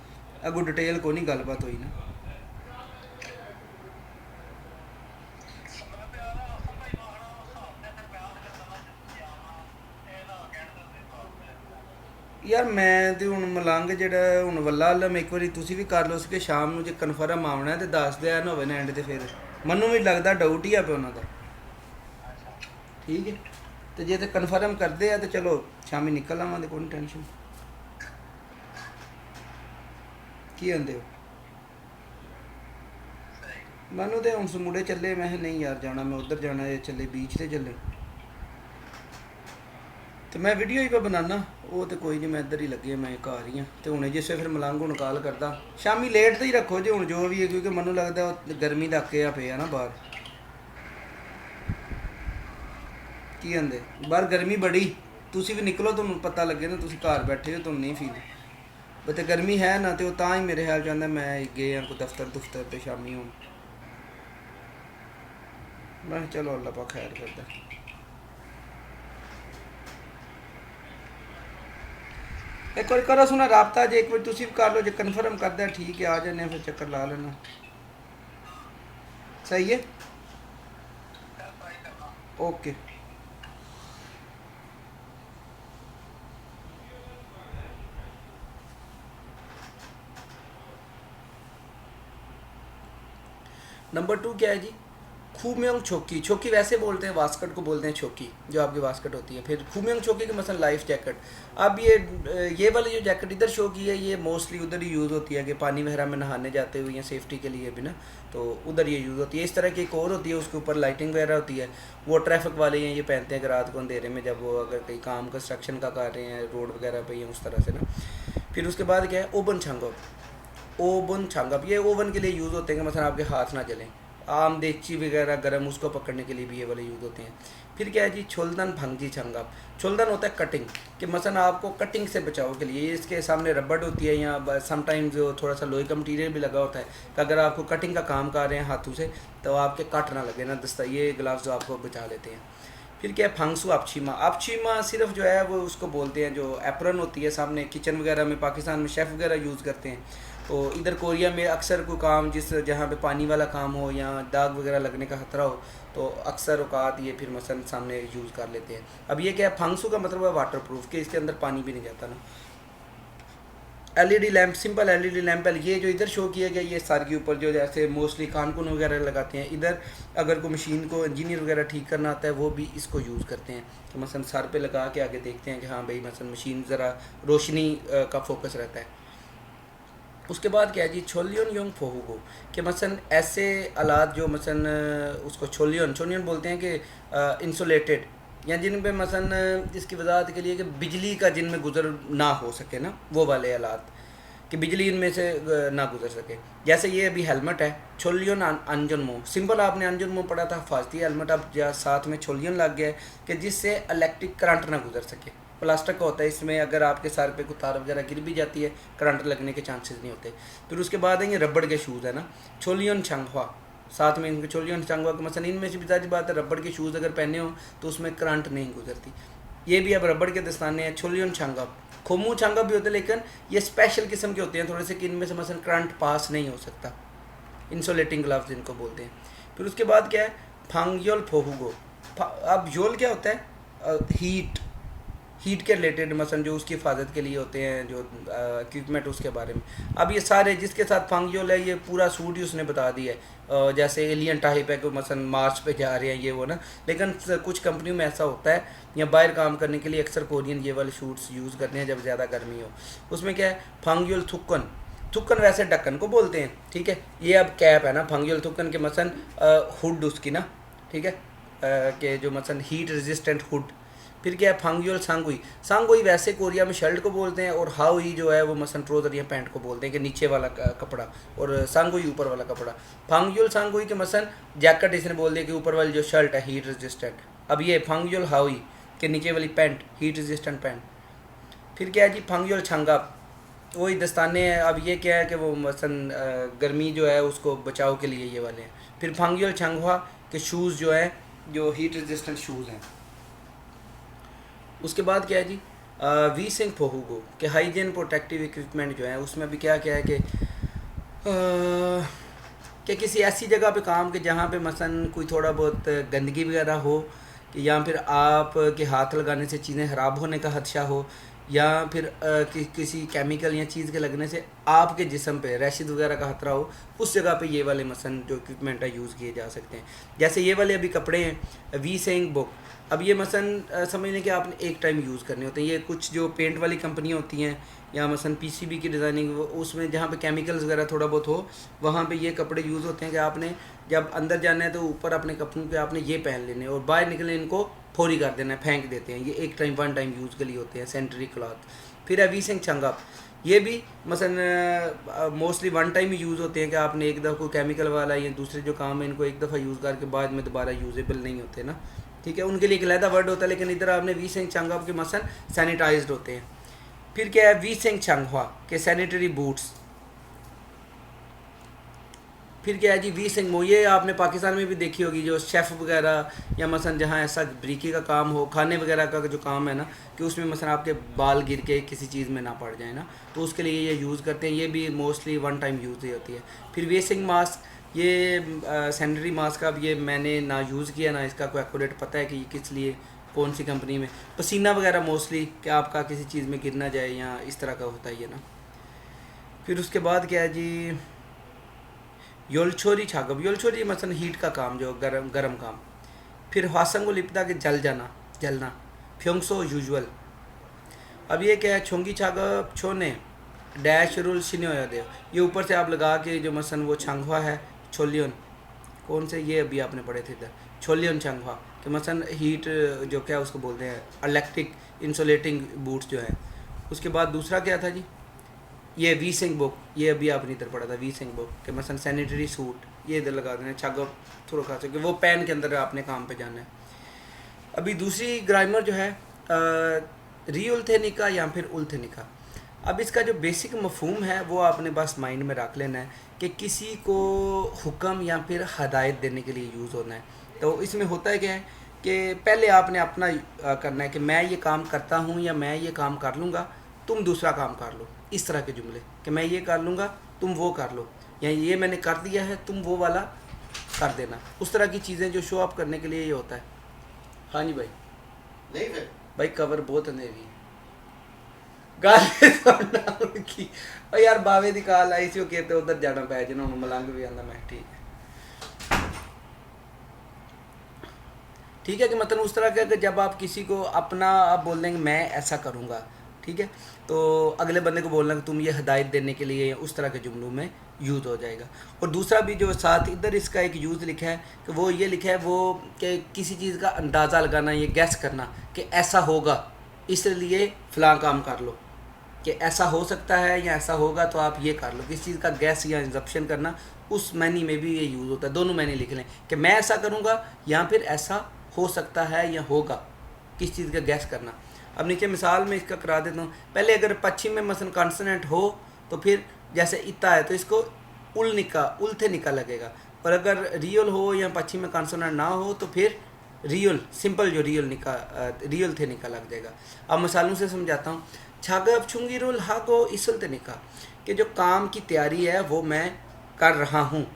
[SPEAKER 2] अगू डिटेल को नहीं गलबात हुई ना। यार मैं तो हूँ मलंग जोड़ा हूँ वल्ला आलम एक बार तुम भी कर लो कि शाम को जो कन्फर्म आना है तो दस दिया ना हो एंड तो फिर मनु भी लगता डाउट ही आ पे उन्होंने ठीक है। तो जे तो कन्फर्म करते हैं तो चलो शामी निकल आवा तो कोई टेंशन की आते हो। मनु तो हूँ मुड़े चले, मैं नहीं यार जाना, मैं उधर जाना है, चले बीच से चले। तो मैं वीडियो ही पे बनाना वो तो कोई नहीं, मैं इधर ही लगे, मैं घर ही हाँ। तो हूँ जिस फिर मलंग हूँ कॉल करता शामी लेट तो ही रखो जो हूँ जो भी है, क्योंकि मनु लगता गर्मी का अके पे ना बाहर की आते बाहर गर्मी बड़ी। तुसी भी निकलो तुम पता लगे ना, तुम घर बैठे हो तुम नहीं फील बते गर्मी है ना, तो ही मेरे ख्याल चाहता मैं गए हैं कोई दफ्तर दुफ्तर पे शामी हूँ। मैं चलो अल्लाह पा खैर करता। एक बार करो सुना राबता जे एक बार तुम भी कर लो, जो कन्फर्म करता है ठीक है आ जाने फिर चक्कर ला लेना। सही है ओके। नंबर 2 क्या है जी खूम्योंग छोकी। छोकी वैसे बोलते हैं, वास्कट को बोलते हैं छोकी, जो आपकी वास्कट होती है। फिर खूम्योंग छोकी के मसलन लाइफ जैकेट। अब ये वाली जो जैकेट इधर शो की है ये मोस्टली उधर ही यूज़ होती है कि पानी वगैरह में नहाने जाते हुए या सेफ्टी के लिए भी ना, तो उधर ये यूज़ होती है। इस तरह की एक और होती है उसके ऊपर लाइटिंग वगैरह होती है, वो ट्रैफिक वाले हैं ये पहनते हैं कि रात को अंधेरे में जब वो अगर कहीं काम कंस्ट्रक्शन का कर रहे हैं रोड वगैरह पे या उस तरह से ना। फिर उसके बाद क्या है ओवन छंगप। ओवन छंगप ये ओवन के लिए यूज़ होते हैं कि मतलब आपके हाथ ना जलें। आम देची वगैरह गर्म उसको पकड़ने के लिए भी ये वाले यूज़ होते हैं। फिर क्या है जी छोलदन भंगजी छंगप। छोलदन होता है कटिंग कि मसलन आपको कटिंग से बचाव के लिए, इसके सामने रबड़ होती है या समटाइम्स थोड़ा सा लोहे का मटीरियल भी लगा होता है कि अगर आपको कटिंग का काम कर रहे हैं हाथों से तो आपके कट ना लगे ना दस्ता, ये ग्लव्स जो आपको बचा लेते हैं। फिर क्या है फंगसू अपछीमा। अपछीमा सिर्फ जो है वो उसको बोलते हैं जो एप्रन होती है सामने किचन वगैरह में, पाकिस्तान में शेफ़ वगैरह यूज़ करते हैं। तो इधर कोरिया में अक्सर कोई काम जिस जहाँ पे पानी वाला काम हो या दाग वगैरह लगने का खतरा हो तो अक्सर औकात ये फिर मसलन सामने यूज़ कर लेते हैं। अब ये क्या है फंगसू का मतलब है वाटर प्रूफ कि इसके अंदर पानी भी नहीं जाता ना। LED lamp, simple LED lamp है ये जो इधर शो किया गया, ये सर के ऊपर जो जैसे मोस्टली कानकुन वगैरह लगाते हैं। इधर अगर कोई मशीन को इंजीनियर वगैरह ठीक करना आता है वो भी इसको यूज़ करते हैं तो मसलन सर पे लगा के आगे देखते हैं कि हाँ भाई मसलन मशीन ज़रा रोशनी का फोकस रहता है। उसके बाद क्या है जी छोलियन योंग फोहुगो कि मसलन ऐसे आलात जो मसलन उसको छोलियन बोलते हैं कि इंसुलेटेड या जिन पे मसलन इसकी वजाहत के लिए कि बिजली का जिनमें गुजर ना हो सके ना, वो वाले आलात कि बिजली इनमें से ना गुजर सके। जैसे ये अभी हेलमेट है छोलियन अंजन मुँह, सिंपल आपने अंजन मुँह पढ़ा था हिफाजती हेलमेट, अब साथ में छोलियन लग गया है कि जिससे इलेक्ट्रिक करंट ना गुजर सके। प्लास्टिक का होता है, इसमें अगर आपके सर पे कोई तार वगैरह गिर भी जाती है करंट लगने के चांसेस नहीं होते। फिर उसके बाद है ये रबड़ के शूज़ है ना छोलियन छंगवा, साथ में इनके छोलियन छंगवा के मसलन इनमें से भी ज़ाहिर बात है रबड़ के शूज़ अगर पहने हो तो उसमें करंट नहीं गुजरती। ये भी अब रबड़ के दस्ताने हैं। छोलियन छांगा, खोमू छांगा भी होते हैं, लेकिन ये स्पेशल किस्म के होते हैं थोड़े से, कि इनमें से मसलन करंट पास नहीं हो सकता। इंसुलेटिंग ग्लव्स इनको बोलते हैं। फिर उसके बाद क्या है, फांगयोल फोहुगो। अब योल क्या होता है, हीट के रिलेटेड मसलन जो उसकी हिफाजत के लिए होते हैं जो इक्विपमेंट, उसके बारे में। अब ये सारे जिसके साथ फांगयोल है, ये पूरा सूट ही उसने बता दिया है, जैसे एलियन टाइप है कि मसलन मार्स पे जा रहे हैं ये वो ना। लेकिन कुछ कंपनियों में ऐसा होता है, या बाहर काम करने के लिए अक्सर कोरियन ये वाले शूट्स यूज़ करते हैं जब ज़्यादा गर्मी हो। उसमें क्या है, फांगयोल थुक्कन। थुक्कन वैसे ढक्कन को बोलते हैं, ठीक है। ये अब कैप है ना फांगयोल थुक्कन के मसलन हुड उसकी ना, ठीक है, कि जो मसलन हीट रेजिस्टेंट हुड। फिर क्या है, फांगयोल सांगुई। सांगुई वैसे कोरिया में शर्ट को बोलते हैं, और हाउई जो है वो मसलन ट्रोज़र या पैंट को बोलते हैं, कि नीचे वाला कपड़ा, और सांगुई ऊपर वाला कपड़ा। फांगयोल सांगुई के मसलन जैकेट इसने बोल दिया कि ऊपर वाली जो शर्ट है हीट रेजिस्टेंट। अब ये फांगयोल हाउई के नीचे वाली पैंट हीट रेजिस्टेंट पैंट। फिर क्या है जी, फांगयोल छांगा, वही दस्ताने हैं। अब ये क्या है कि वो मसलन गर्मी जो है उसको बचाव के लिए ये वाले हैं। फिर फांगयोल छांगवा के शूज़ जो है, जो हीट रेजिस्टेंट शूज़ हैं। उसके बाद क्या है जी, वी सिंग फोहुगो के हाइजीन प्रोटेक्टिव इक्विपमेंट जो है, उसमें भी क्या क्या है कि किसी ऐसी जगह पे काम के जहाँ पे मसलन कोई थोड़ा बहुत गंदगी वगैरह हो, कि या फिर आप के हाथ लगाने से चीज़ें ख़राब होने का खदशा हो, या फिर किसी केमिकल या चीज़ के लगने से आपके जिस्म पे रैशिद वगैरह का खतरा हो, उस जगह पे ये वाले मसलन जो इक्विपमेंट है यूज़ किए जा सकते हैं। जैसे ये वाले अभी कपड़े हैं, वी सेइंग बुक। अब ये मसलन समझ लें कि आपने एक टाइम यूज़ करने होते हैं। ये कुछ जो पेंट वाली कंपनियाँ होती हैं, या मसलन पीसीबी की डिज़ाइनिंग, उसमें जहाँ पे केमिकल्स वगैरह थोड़ा बहुत हो, वहाँ पे ये कपड़े यूज़ होते हैं कि आपने जब अंदर जाना है तो ऊपर अपने कपड़ों पे आपने ये पहन लेने, और बाहर निकले इनको फौरी कर देना है, फेंक देते हैं। ये एक टाइम वन टाइम यूज़ के लिए होते हैं, सैनिटरी क्लॉथ। फिर है वी सिंग छंगप। ये भी मसलन मोस्टली वन टाइम ही यूज़ होते हैं, कि आपने एक दफ़ा कोई केमिकल वाला या दूसरे जो काम है इनको एक दफ़ा यूज़ करके बाद में दोबारा यूजेबल नहीं होते ना, ठीक है। उनके लिए एक अलहदा वर्ड होता है, लेकिन इधर आपने वी सिंग छंगप के मसलन सैनिटाइज्ड होते हैं। फिर क्या है, वी सिंग छंगवा के सैनिटरी बूट्स। फिर क्या है जी, वी सिंग मो। ये आपने पाकिस्तान में भी देखी होगी, जो शेफ़ वगैरह या मसलन जहाँ ऐसा बरीकी का काम हो, खाने वगैरह का जो काम है ना, कि उसमें मसलन आपके बाल गिर के किसी चीज़ में ना पड़ जाए ना, तो उसके लिए ये यूज़ करते हैं। ये भी मोस्टली वन टाइम यूज़ ही होती है। फिर वेसिंग मास्क, ये सैनिटरी मास्क। अब ये मैंने ना यूज़ किया ना इसका कोई एक्यूरेट पता है कि किस लिए कौन सी कंपनी में। पसीना वगैरह मोस्टली कि आपका किसी चीज़ में गिर ना जाए, या इस तरह का होता ही है ना। फिर उसके बाद क्या है जी, योलछोरी छागब। योलछोरी मसलन हीट का काम, जो गरम काम। फिर हासंगो लिपता के जलना। फ्योंगसो यूजुअल। अब ये क्या है, छोंगी छागब छोने डैश रूल शिन्यो दे। ये ऊपर से आप लगा के जो मसलन वो छांगवा है, छोलियन कौन से, ये अभी आपने पढ़े थे इधर, छोलियन छांगवा कि मसलन हीट जो क्या उसको बोलते हैं, इलेक्ट्रिक इंसुलेटिंग बूट्स जो है। उसके बाद दूसरा क्या था जी, ये वी सिंग बुक। ये अभी आपने इधर पढ़ा था, वी सिंग बुक कि मसलन सैनिटरी सूट, ये इधर लगा देना, छागब थोड़ा खा सके, वो पैन के अंदर आपने काम पे जाना है। अभी दूसरी ग्रामर जो है रीउल्थेनिका या फिर उल्थेनिका। अब इसका जो बेसिक मफहूम है वो आपने बस माइंड में रख लेना है कि किसी को हुक्म या फिर हदायत देने के लिए यूज़ होना है। तो इसमें होता है क्या है कि पहले आपने अपना करना है कि मैं ये काम करता हूँ या मैं ये काम कर लूँगा, तुम दूसरा काम कर लो। इस तरह के जुमले कि मैं ये कर लूँगा, तुम वो कर लो, या ये मैंने कर दिया है, तुम वो वाला कर देना। उस तरह की चीज़ें जो शो अप करने के लिए ये होता है। हाँ जी भाई,
[SPEAKER 4] नहीं फिर
[SPEAKER 2] भाई कवर बहुत अंधेरी है, गाल की और यार बावे दी काल आई सी, कहते उधर जाना पै जिन्होंने मलंग भी आंदा। मैं ठीक है कि मतलब उस तरह का कि जब आप किसी को अपना आप बोल देंगे मैं ऐसा करूँगा, ठीक है, तो अगले बंदे को बोलना कि तुम ये हदायत देने के लिए उस तरह के जुमलों में यूज़ हो जाएगा। और दूसरा भी जो साथ इधर इसका एक यूज़ लिखा है कि वो ये लिखा है वो कि किसी चीज़ का अंदाज़ा लगाना, ये गैस करना कि ऐसा होगा, इसलिए फ़लाँ काम कर लो, कि ऐसा हो सकता है या ऐसा होगा तो आप ये कर लो। किसी चीज़ का गैस या इंजप्शन करना, उस मैनी में भी ये यूज़ होता है। दोनों मैनी लिख लें कि मैं ऐसा करूँगा या फिर ऐसा हो सकता है या होगा, किस चीज़ का गैस करना। अब नीचे मिसाल में इसका करा देता हूँ। पहले अगर पश्चिम में मसलन कॉन्सोनेंट हो तो फिर जैसे इत्ता है तो इसको उल्थे निका लगेगा, और अगर रियल हो या पश्चिम में कॉन्सोनेंट ना हो तो फिर रियल सिंपल जो रियल थे निका लग जाएगा। अब मिसालों से समझाता हूँ। छागब छुंगी रोल हागो इसुल थे निका, कि जो काम की तैयारी है वो मैं कर रहा हूँ।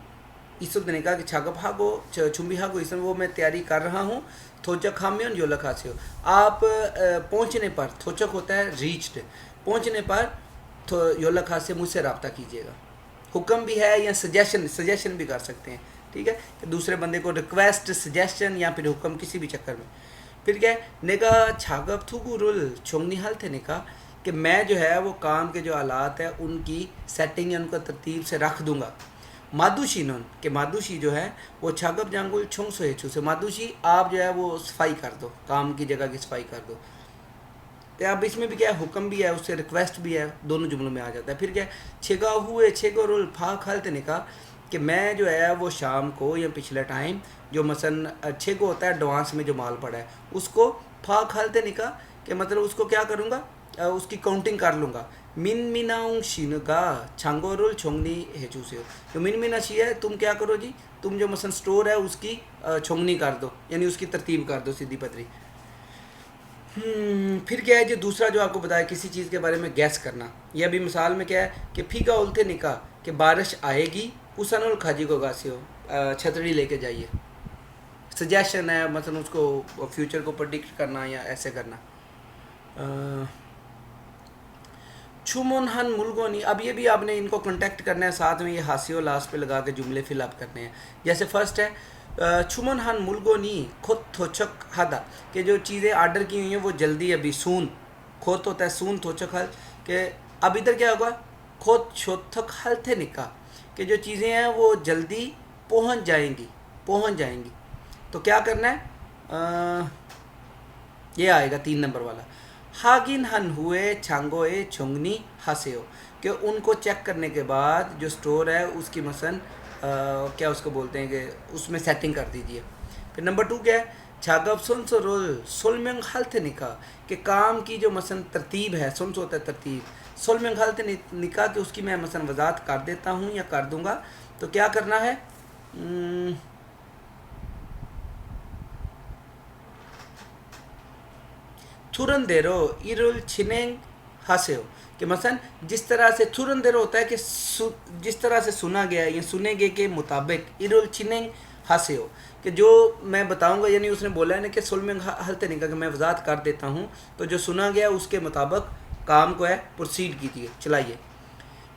[SPEAKER 2] इसुल ने कहा कि छागब हागो छुम्बी हागो इसमें वो मैं तैयारी कर रहा हूँ। थोचक हामियोन जो लखा से हो, आप पहुँचने पर, थोचक होता है रीच्ड, पहुँचने पर योलखा से मुझसे रब्ता कीजिएगा। हुक्म भी है या सजेशन भी कर सकते हैं, ठीक है, कि दूसरे बंदे को रिक्वेस्ट, सजेशन या फिर हुक्म किसी भी चक्कर में। फिर क्या है, नेगा छागब थुगु रुल छोंगनी हाल थे, नेका कि मैं जो है वो काम के जो हालात है उनकी सेटिंग या उनको तरतीब से रख दूंगा। मादुशी नोन के मादुशी जो है वो छागब जांगुल छोंग सो हेचू से, मादुशी आप जो है वो सफाई कर दो, काम की जगह की सफाई कर दो। तो अब इसमें भी क्या है, हुक्म भी है, उससे रिक्वेस्ट भी है, दोनों जुमलों में आ जाता है। फिर क्या है, छेगा हुए छेगो रोल फा खालते ने कहा कि मैं जो है वो शाम को या पिछले टाइम जो मसन छेगो होता है एडवांस में जो माल पड़ा है उसको फा खालते ने कहा कि मतलब उसको क्या करूँगा, उसकी काउंटिंग कर लूँगा। मिन मिनाऊं शीनगा छांगो रोल छोंगनी हेचू से, जो मिन मिना शी है तुम क्या करो जी, तुम जो मसन स्टोर है उसकी छोंगनी कर दो, यानी उसकी तरतीब कर दो सीधी पतरी। फिर क्या है जो दूसरा जो आपको बताया किसी चीज़ के बारे में गैस करना। यह भी मिसाल में क्या है कि फीका उल्टे निका कि बारिश आएगी, उसन खाजी को गासी हो छतरी लेके जाइए। सजेशन है, मतलब उसको फ्यूचर को प्रेडिक्ट करना या ऐसे करना। छुमोनहन मुलगोनी, अब ये भी आपने इनको कांटेक्ट करना है, साथ में ये हासियो लास्ट पे लगा के जुमले फिलअप करने हैं। जैसे फर्स्ट है छुमोनहन मुलगोनी खुद थोचक हादा, कि जो चीज़ें ऑर्डर की हुई हैं वो जल्दी अभी सून, खोत होता है सून थोचक हल, कि अब इधर क्या होगा खोत छोथक हल थे निका, कि जो चीज़ें हैं वो जल्दी पहुंच जाएंगी। तो क्या करना है, ये आएगा 3 नंबर वाला। हागिन हन हुए छांगोए छोंगनी हसेओ, कि उनको चेक करने के बाद जो स्टोर है उसकी मसन क्या उसको बोलते हैं कि उसमें सेटिंग कर दीजिए। फिर नंबर 2 क्या है, छागब सुन सो रोल सोलमेंग हालते निका, कि काम की जो मसन तरतीब है, सुन होता है तरतीब, सोलमेंग हालते निका कि उसकी मैं मसन वजात कर देता हूँ या कर दूँगा। तो क्या करना है, थुरन देरो इरुल छिनेंग हासेओ, कि मसन जिस तरह से थुरन देरो होता है कि जिस तरह से सुना गया या सुने गए के मुताबिक, इरुल छिनेंग हासेओ, कि जो मैं बताऊंगा, यानी उसने बोला है ना कि सुलमेंग हलते नहीं का कि मैं वजात कर देता हूँ, तो जो सुना गया उसके मुताबिक काम को है प्रोसीड कीजिए, चलाइए।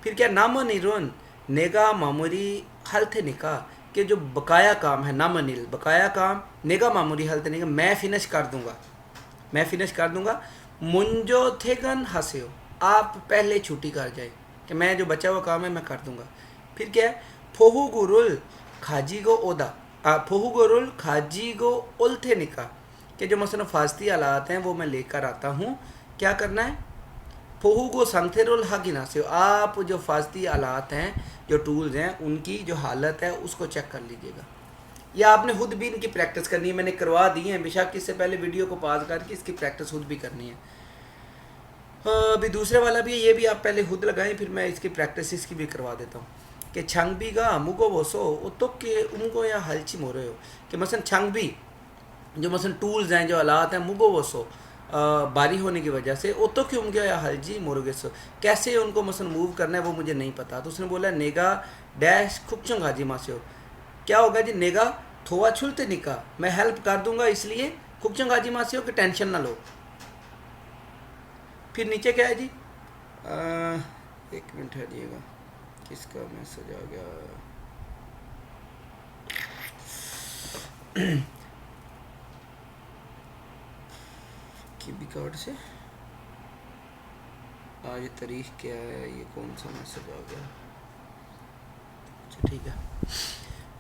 [SPEAKER 2] फिर क्या नामा निरोन नेगा मामूरी हलते निका, कि जो बकाया काम है, नामनिल बकाया काम, नेगा मामूरी हलते निका मैं फिनिश कर दूंगा। मुंजो थेगन हंसेओ, आप पहले छुट्टी कर जाए, कि मैं जो बचा हुआ काम है मैं कर दूंगा। फिर क्या है, फोहू गुरुल खाजी गो ओदा, फोहू गुरुल खाजी गो उल्थे निका, कि जो मसलन फास्ती हालात हैं वो मैं लेकर आता हूँ। क्या करना है, फोहू गो संगथे रोल हागिना से, आप जो फास्ती हालात हैं, जो टूल्स हैं, उनकी जो हालत है उसको चेक कर लीजिएगा। या आपने खुद भी इनकी प्रैक्टिस करनी है, मैंने करवा दी है, बेशक इससे पहले वीडियो को पॉज करके इसकी प्रैक्टिस खुद भी करनी है। अभी दूसरे वाला भी है, ये भी आप पहले खुद लगाएं, फिर मैं इसकी प्रैक्टिस इसकी भी करवा देता हूँ। कि छंगबी गा मुगो बोसो उतो के उनको या हलची मो रहे हो, कि मसन छंगबी जो मसन टूल्स हैं, जो हालात हैं, मुगो बोसो बारी होने की वजह से, उतो के उनके या हलजी मोरोगे सो, कैसे उनको मसन मूव करना है वो मुझे नहीं पता। तो उसने बोला नेगा डैश खुकचंग हाजी मासे, क्या होगा जी, नेगा थोड़ा छुलते निका, मैं हेल्प कर दूंगा, इसलिए खुकचंग हाजी मासे हो कि टेंशन ना लो। फिर नीचे क्या है जी, 1 मिनट है दिएगा, किसका मैसेज आ गया, कीबी कार्ड से आज ये तारीख क्या है, ये कौन सा मैसेज आ गया, अच्छा ठीक है।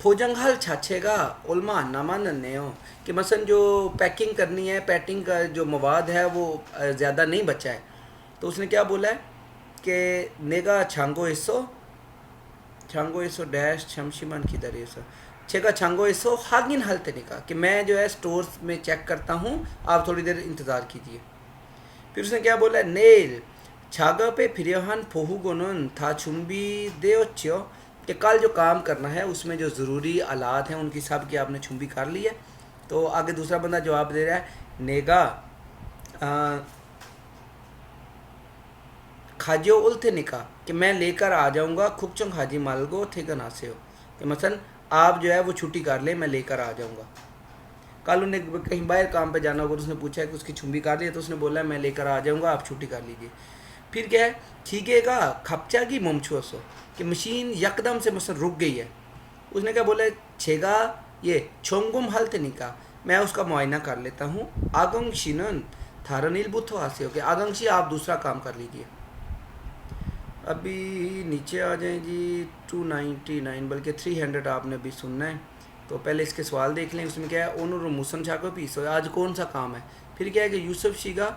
[SPEAKER 2] फोजंगहल छाछेगा उल्मा नामान नेओ, कि मसन जो पैकिंग करनी है, पैकिंग का जो मवाद है वो ज़्यादा नहीं बचा है। तो उसने क्या बोला है कि नेगा छांगो इस्सो डैश शमशीमान की दर छेगा छांगो इस्सो हागिन हलते निका, कि मैं जो है स्टोर्स में चेक करता हूँ, आप थोड़ी देर इंतज़ार कीजिए। फिर उसने क्या बोला है, नेल छागा पे फिरियहान फोहू गोनन था छुम्बी दे अच्छो, कि कल जो काम करना है उसमें जो ज़रूरी आलात हैं उनकी सब की आपने छुम्बी कर ली है। तो आगे दूसरा बंदा जवाब दे रहा है नेगा खाजियो उल्थे निका कि मैं लेकर आ जाऊंगा खुकचंग खाजी मालगो थे गना से हो कि मसलन आप जो है वो छुट्टी कर ले, मैं लेकर आ जाऊंगा। कल उन्हें कहीं बाहर काम पे जाना होगा तो उसने पूछा है कि उसकी छुम्बी कर ली, तो उसने बोला है मैं लेकर आ जाऊंगा, आप छुट्टी कर लीजिए। फिर क्या है ठीकेगा खपचा की ममछुसो कि मशीन यकदम से मसलन रुक गई है। उसने क्या बोला छेगा ये छोंगुम हलते निका मैं उसका मुआयना कर लेता हूँ। आगंशिनन थारनील बुथो आसे हो कि आगंशी आप दूसरा काम कर लीजिए। अभी नीचे आ जाएं जी 299 बल्कि 300 आपने अभी सुनना है। तो पहले इसके सवाल देख लें। उसमें क्या है ओनर मुसन छाको पीसो आज कौन सा काम है। फिर क्या है कि यूसुफ शीगा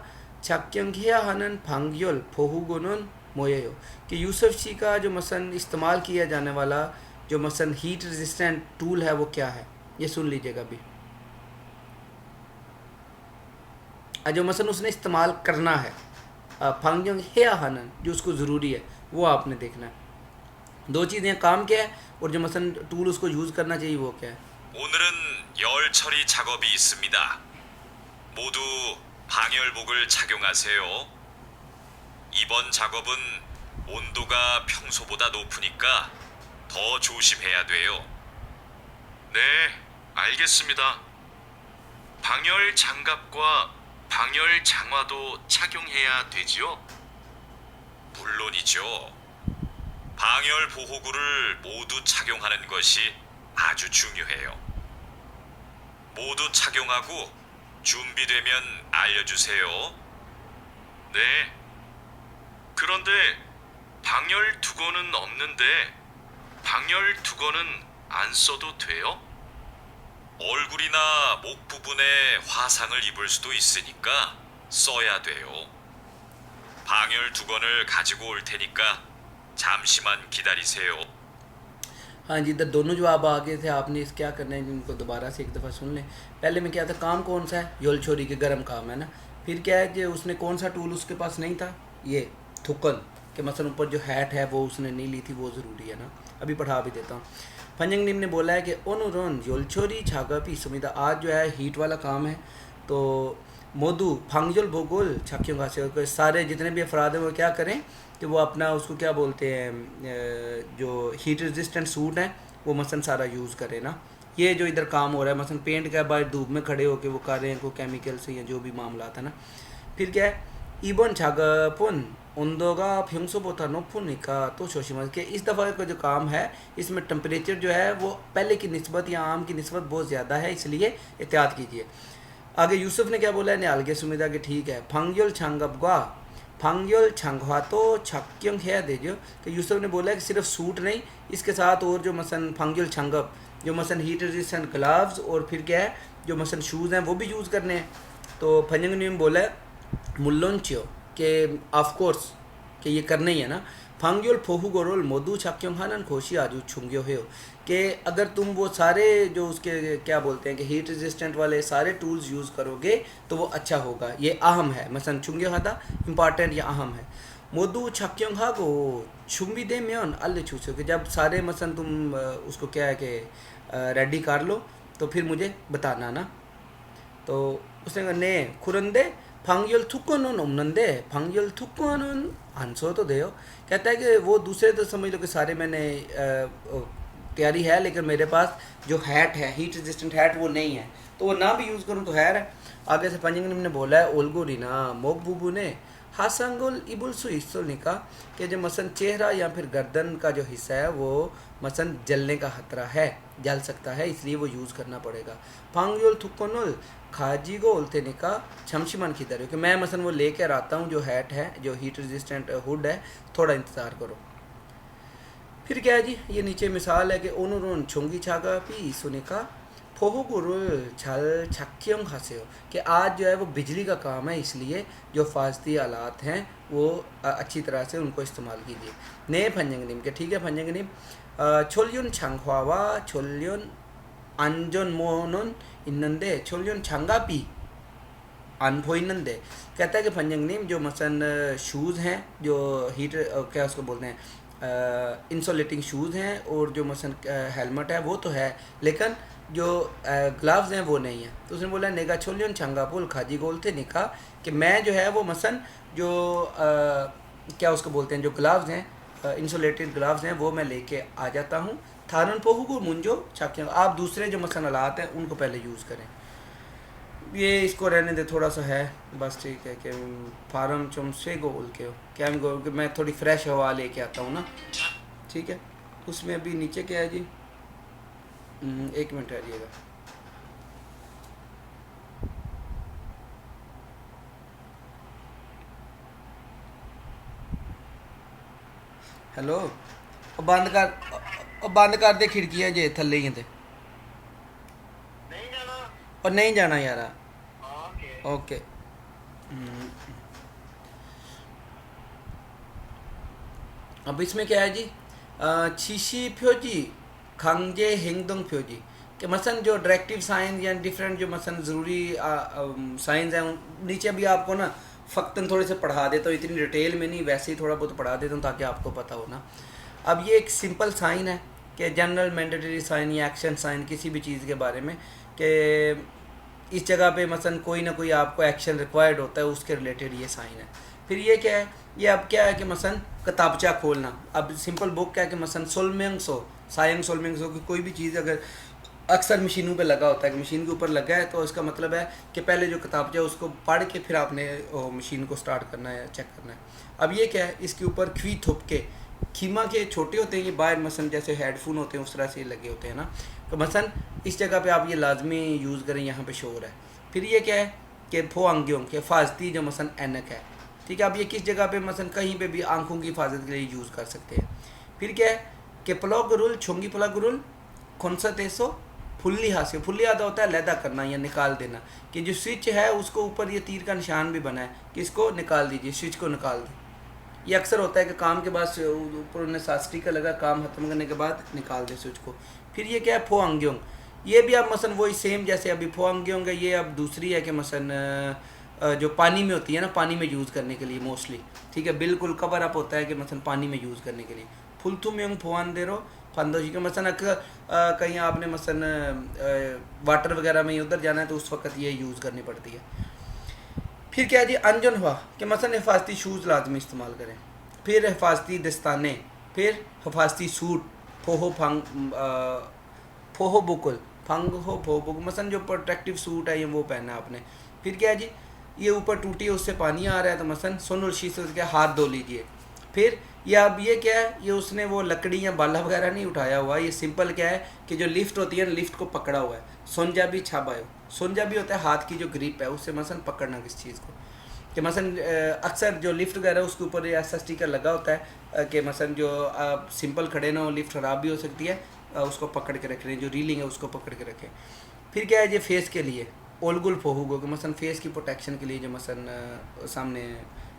[SPEAKER 2] छक्यंगिया हनन फांग्योल फोहुगोनन मोयो कि यूसुफ शी का जो मसन इस्तेमाल किया जाने वाला जो मसन हीट रेजिस्टेंट टूल है वो क्या है, ये सुन लीजिएगा अभी। जो मसन उसने इस्तेमाल करना है फांग्योंग हेया हनन जो उसको ज़रूरी है वो आपने देखना है। दो चीज़ें काम क्या है और जो मसन टूल उसको यूज़ करना चाहिए वो क्या है।
[SPEAKER 1] 오늘은 열 처리 작업이 있습니다. 모두 방열복을 착용하세요. 이번 작업은 온도가 평소보다 높으니까 더 조심해야 돼요. 네, 알겠습니다. 방열 장갑과 방열 장화도 착용해야 되지요? 물론이죠. 방열 보호구를 모두 착용하는 것이 아주 중요해요. 모두 착용하고 준비되면 알려주세요. 네. 그런데 방열 두건은 없는데 방열 두건은 안 써도 돼요? 얼굴이나 목 부분에 화상을 입을 수도 있으니까 써야 돼요. 방열 두건을 가지고 올 테니까 잠시만 기다리세요.
[SPEAKER 2] हाँ जी, इधर दोनों जवाब आ गए थे। आपने इस क्या करना है इनको दोबारा से एक दफ़ा सुन लें। पहले में क्या था काम कौन सा है योल छोरी के गर्म काम है ना। फिर क्या है कि उसने कौन सा टूल उसके पास नहीं था ये थुकन के मसलन ऊपर जो हैट है वो उसने नहीं ली थी, वो ज़रूरी है ना। अभी पढ़ा भी देता हूँ। फंजंग नीम ने बोला है कि ओनुरोन योल छोरी छागा पी सुमिदा आज जो है हीट वाला काम है तो मोदू फांगजल भोगोल छाकियों का सारे जितने भी अफराद हैं वो क्या करें कि वो अपना उसको क्या बोलते हैं जो हीट रेजिस्टेंट सूट है वो मसन सारा यूज़ करें ना। ये जो इधर काम हो रहा है मसन पेंट का बाहर धूप में खड़े होके वो कर रहे हैं कोई केमिकल से या जो भी मामला था ना। फिर क्या है इबन छागपुन उन्दोगा फ्यूंसो बोथा नोफुन का तो शोशिमत के इस दफ़ा का जो काम है इसमें टेम्परेचर जो है वो पहले की निस्बत या आम की निस्बत बहुत ज़्यादा है, इसलिए एहतियात कीजिए। आगे यूसुफ ने क्या बोला है निहाल के सुमिदा के ठीक है फंग्योल छंगबगा फंग्योल छंगवा तो छक्यों है दे जो कि यूसुफ ने बोला है कि सिर्फ सूट नहीं इसके साथ और जो मसन फंग्योल छंगब जो मसन हीट रेजिस्टेंट ग्लव्स और फिर क्या है जो मसन शूज़ हैं वो भी यूज़ करने हैं। तो फंजंग ने बोला है मुल्लोंचियो के ऑफ कोर्स कि ये करना ही है ना। फांग्योल फोहू गोरोल मोदू छक्यों हानन खोशी आजू छुंग्यो हो कि अगर तुम वो सारे जो उसके क्या बोलते हैं कि हीट रेजिस्टेंट वाले सारे टूल्स यूज़ करोगे तो वो अच्छा होगा। ये अहम है मसन छुंग्यो हादा इम्पॉर्टेंट या अहम है। मोदू छक्यों हा को छुम्बी दे म्योन अल्ले छूछो कि जब सारे मसन तुम उसको क्या है कि रेडी कर लो तो फिर मुझे बताना ना। तो उसने कहा ने खुरंदे फांग्योल थुक्कोनन उमनंदे फांग्योल थुक्कोनन आंसो तो दे। कहता है कि वो दूसरे तो समझ लो कि सारे मैंने तैयारी है लेकिन मेरे पास जो हैट है हीट रेजिस्टेंट हैट वो नहीं है तो वो ना भी यूज़ करूँ तो हैर है। आगे से पंजिंग ने बोला है ओलगोरीना मोक बुबू ने हासंगुल इबुल सुइसुल निका कि जो मसन चेहरा या फिर गर्दन का जो हिस्सा है वो मसन जलने का खतरा है, जल सकता है, इसलिए वो यूज़ करना पड़ेगा। फांगयोल थुक्कोनुल खाजी को उल्टे निका छमशिमन की तरह कि मैं मसन वो लेकर आता हूँ जो हैट है जो हीट रेजिस्टेंट हुड है, थोड़ा इंतज़ार करो। फिर क्या है जी ये नीचे मिसाल है कि ओनुरोन छुंगी छागा पी सुनिका फोहुगुरुल छल छक्यों हंसे कि आज जो है वो बिजली का काम है, इसलिए जो फास्ती आलात हैं वो अच्छी तरह से उनको इस्तेमाल कीजिए। नए फंजंगनिम के ठीक है फंजंगनिम छोलियन छंगवा छोलियन अंजन मोनन इन्नंदे छोलियन छंगापी अनफोइनंदे। कहता है कि फंजंगनिम जो मसन शूज़ हैं जो हीट क्या उसको बोलते हैं इंसुलेटिंग शूज़ हैं और जो मसन हेलमेट है वो तो है, लेकिन जो ग्लव्स हैं वो नहीं है। तो उसने बोला नेगा छोलियन छंगापुल खाजी गोल थे निका कि मैं जो है वो मसन जो क्या उसको बोलते हैं जो ग्लव्स हैं इंसुलेटेड ग्लव्स हैं वो मैं लेके आ जाता हूँ। थारन पोहू को मुंजो चाके आप दूसरे जो मसन आलात हैं उनको पहले यूज़ करें। ये इसको रहने दे थोड़ा सा है बस, ठीक है कि फार्म चुम से गोल के क्या गोल के मैं थोड़ी फ्रेश हवा लेके आता हूँ ना, ठीक है। उसमें अभी नीचे क्या है जी, 1 मिनट रहिएगा। हेलो, ਉਹ ਬੰਦ ਕਰ ਦੇ खिड़कियां जे थल्ले ही ते
[SPEAKER 4] ਨਹੀਂ ਜਾਣਾ
[SPEAKER 2] और नहीं जाना यार।
[SPEAKER 4] ओके
[SPEAKER 2] ओके अब इसमें क्या है जी, छिशी प्योजी खंगे हिंगदोंग प्योजी कि मसन जो डायरेक्टिव साइंस या डिफरेंट जो मसन ज़रूरी साइंस हैं नीचे भी आपको ना फ़क्तन थोड़े से पढ़ा देता हूँ, इतनी डिटेल में नहीं, वैसे ही थोड़ा बहुत पढ़ा देता हूँ ताकि आपको पता हो ना। अब ये एक सिंपल साइन है कि जनरल मैंडेटरी साइन या एक्शन साइन किसी भी चीज़ के बारे में कि इस जगह पे मसन कोई ना कोई आपको एक्शन रिक्वायर्ड होता है, उसके रिलेटेड ये साइन है। फिर ये क्या है, ये अब क्या है कि मसन किताबचा खोलना। अब सिंपल बुक क्या है कि मसन सोलमेंग सो सायंग सोलमेंग सो की कोई भी चीज़ अगर अक्सर मशीनों पे लगा होता है कि मशीन के ऊपर लगा है तो इसका मतलब है कि पहले जो किताबचा उसको पढ़ के फिर आपने मशीन को स्टार्ट करना है, चेक करना है। अब ये क्या है, इसके ऊपर खी थुप के खीमा के छोटे होते हैं ये बाहर मसन जैसे हेडफोन होते हैं उस तरह से लगे होते हैं ना, तो मसन इस जगह पे आप ये लाजमी यूज़ करें, यहाँ पे शोर है। फिर ये क्या है कि फो अंग्यों के हिफाजती जो मसन एनक है, ठीक है। अब ये किस जगह पे मसन कहीं पे भी आंखों की हिफाजत के लिए यूज़ कर सकते हैं। फिर क्या है कि plough rule छोंगी plug rule Khansa तेसो फुल्ली हासिल, फुल्ली आधा होता है लैदा करना या निकाल देना, कि जो स्विच है उसको ऊपर ये तीर का निशान भी बना है कि इसको निकाल दीजिए, स्विच को निकाल दें। ये अक्सर होता है कि काम के बाद ऊपर उन्हें साथ स्टिकर लगा, काम ख़त्म करने के बाद निकाल दें स्विच को। फिर ये क्या है फो अंग्योंग, ये भी अब मसन वही सेम जैसे अभी फो अंग्योंग है, ये अब दूसरी है कि मसन जो पानी में होती है ना, पानी में यूज़ करने के लिए मोस्टली, ठीक है, बिल्कुल कवर अप होता है कि मसन पानी में यूज़ करने के लिए। फुलथुम यंग फोन दे रो फंदोशी के मसन कहीं आपने मसन वाटर वगैरह में उधर जाना है तो उस वक्त ये यूज़ करनी पड़ती है। फिर क्या है जी अंजन हुआ कि मसन हिफाजती शूज़ लाजमी इस्तेमाल करें। फिर हिफाजती दस्ताने, फिर हिफाजती सूट फोहो फंग फोहो बुकुल फंग हो फोहो बुकुल, मसन जो प्रोटेक्टिव सूट है ये वो पहना है आपने। फिर क्या है जी, ये ऊपर टूटी है उससे पानी आ रहा है तो मसन सुनुल शीशे के हाथ धो लीजिए। फिर ये अब ये क्या है, ये उसने वो लकड़ी या बाला वगैरह नहीं उठाया हुआ, ये सिंपल क्या है कि जो लिफ्ट होती है ना, लिफ्ट को पकड़ा हुआ है। सोंजा भी छाबायो, सोंजा भी होता है हाथ की जो ग्रिप है उससे मसन पकड़ना किस चीज़ को, कि मसन अक्सर जो लिफ्ट वगैरह उसके ऊपर ऐसा स्टिकर लगा होता है कि मसन जो आप सिंपल खड़े ना हो, लिफ्ट ख़राब भी हो सकती है, उसको पकड़ के रख रहे हैं, जो रीलिंग है उसको पकड़ के रखें। फिर क्या है ये फेस के लिए ओलगुल फोहुगो, कि मसन फेस की प्रोटेक्शन के लिए जो मसन सामने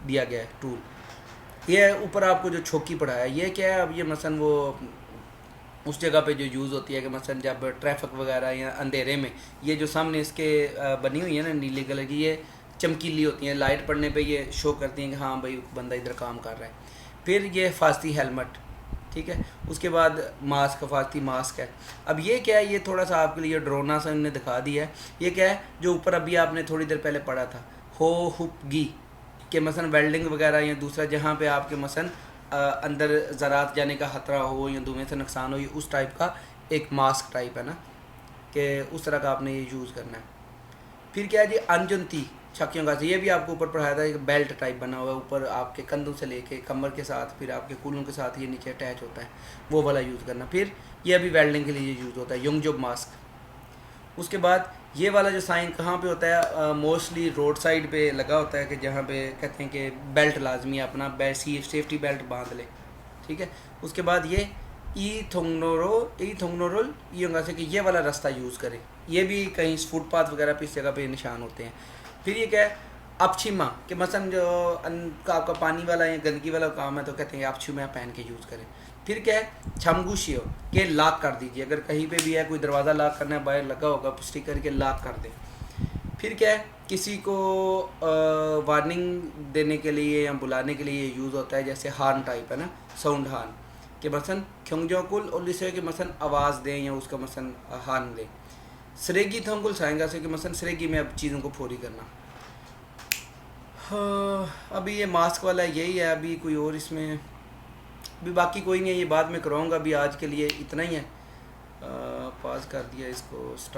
[SPEAKER 2] दिया गया है टूल। ये ऊपर आपको जो छोकी पड़ा है ये क्या है, अब ये मसन वो उस जगह पे जो यूज़ होती है कि मसन जब ट्रैफिक वगैरह या अंधेरे में ये जो सामने इसके बनी हुई है ना नीले कलर की, ये चमकीली होती हैं, लाइट पड़ने पे ये शो करती हैं कि हाँ भाई बंदा इधर काम कर रहा है। फिर ये हिफाजती हेलमेट, ठीक है। उसके बाद मास्क, हिफाजती मास्क है। अब ये क्या है, ये थोड़ा सा आपके लिए ड्रोना सा इन्होंने दिखा दिया है। ये क्या है जो ऊपर अभी आपने थोड़ी देर पहले पढ़ा था हो हुपगी कि मसन वेल्डिंग वगैरह या दूसरा जहाँ पे आपके मसन अंदर ज़रात जाने का ख़तरा हो या धुएँ से नुकसान हो, ये उस टाइप का एक मास्क टाइप है ना, कि उस तरह का आपने ये यूज़ करना है। फिर क्या है जी अंजुनती छक्कियों का, ये भी आपको ऊपर पढ़ाया था, एक बेल्ट टाइप बना हुआ है ऊपर आपके कंधों से लेके कमर के साथ, फिर आपके कूलों के साथ ये नीचे अटैच होता है, वो वाला यूज़ करना। फिर ये अभी वेल्डिंग के लिए यूज़ होता है योंगजोब मास्क। उसके बाद ये वाला जो साइन कहाँ पे होता है, मोस्टली रोड साइड पे लगा होता है कि जहाँ पे कहते हैं कि बेल्ट लाजमी है, अपना सेफ्टी बेल्ट बांध ले, ठीक है। उसके बाद ये ई थोंगनोरोल ये होगा से कि ये वाला रास्ता यूज़ करें, ये भी कहीं फुटपाथ वगैरह पे इस जगह पे निशान होते हैं। फिर ये क्या है अपछिमा कि मसन जो आपका पानी वाला या गंदगी वाला काम है तो कहते हैं अपछिमा पहन के यूज़ करें। फिर क्या है छमगुशियो के लॉक कर दीजिए, अगर कहीं पे भी है कोई दरवाज़ा लॉक करना है बाहर लगा होगा स्टिकर के लॉक कर दें। फिर क्या है किसी को वार्निंग देने के लिए या बुलाने के लिए यूज़ होता है, जैसे हार्न टाइप है ना, साउंड हार्न। कि मसलन ख्योंगजोकुल और इसे कि मसलन आवाज़ दें या उसका मसलन हान दें। सरेगी थोंकुल साएंगा से कि मसलन सरेगी में अब चीज़ों को फौरी करना। हाँ, अभी ये मास्क वाला यही है, अभी कोई और इसमें अभी बाकी कोई नहीं है, ये बाद में कराऊंगा। अभी आज के लिए इतना ही है। पॉज कर दिया इसको, स्टार्ट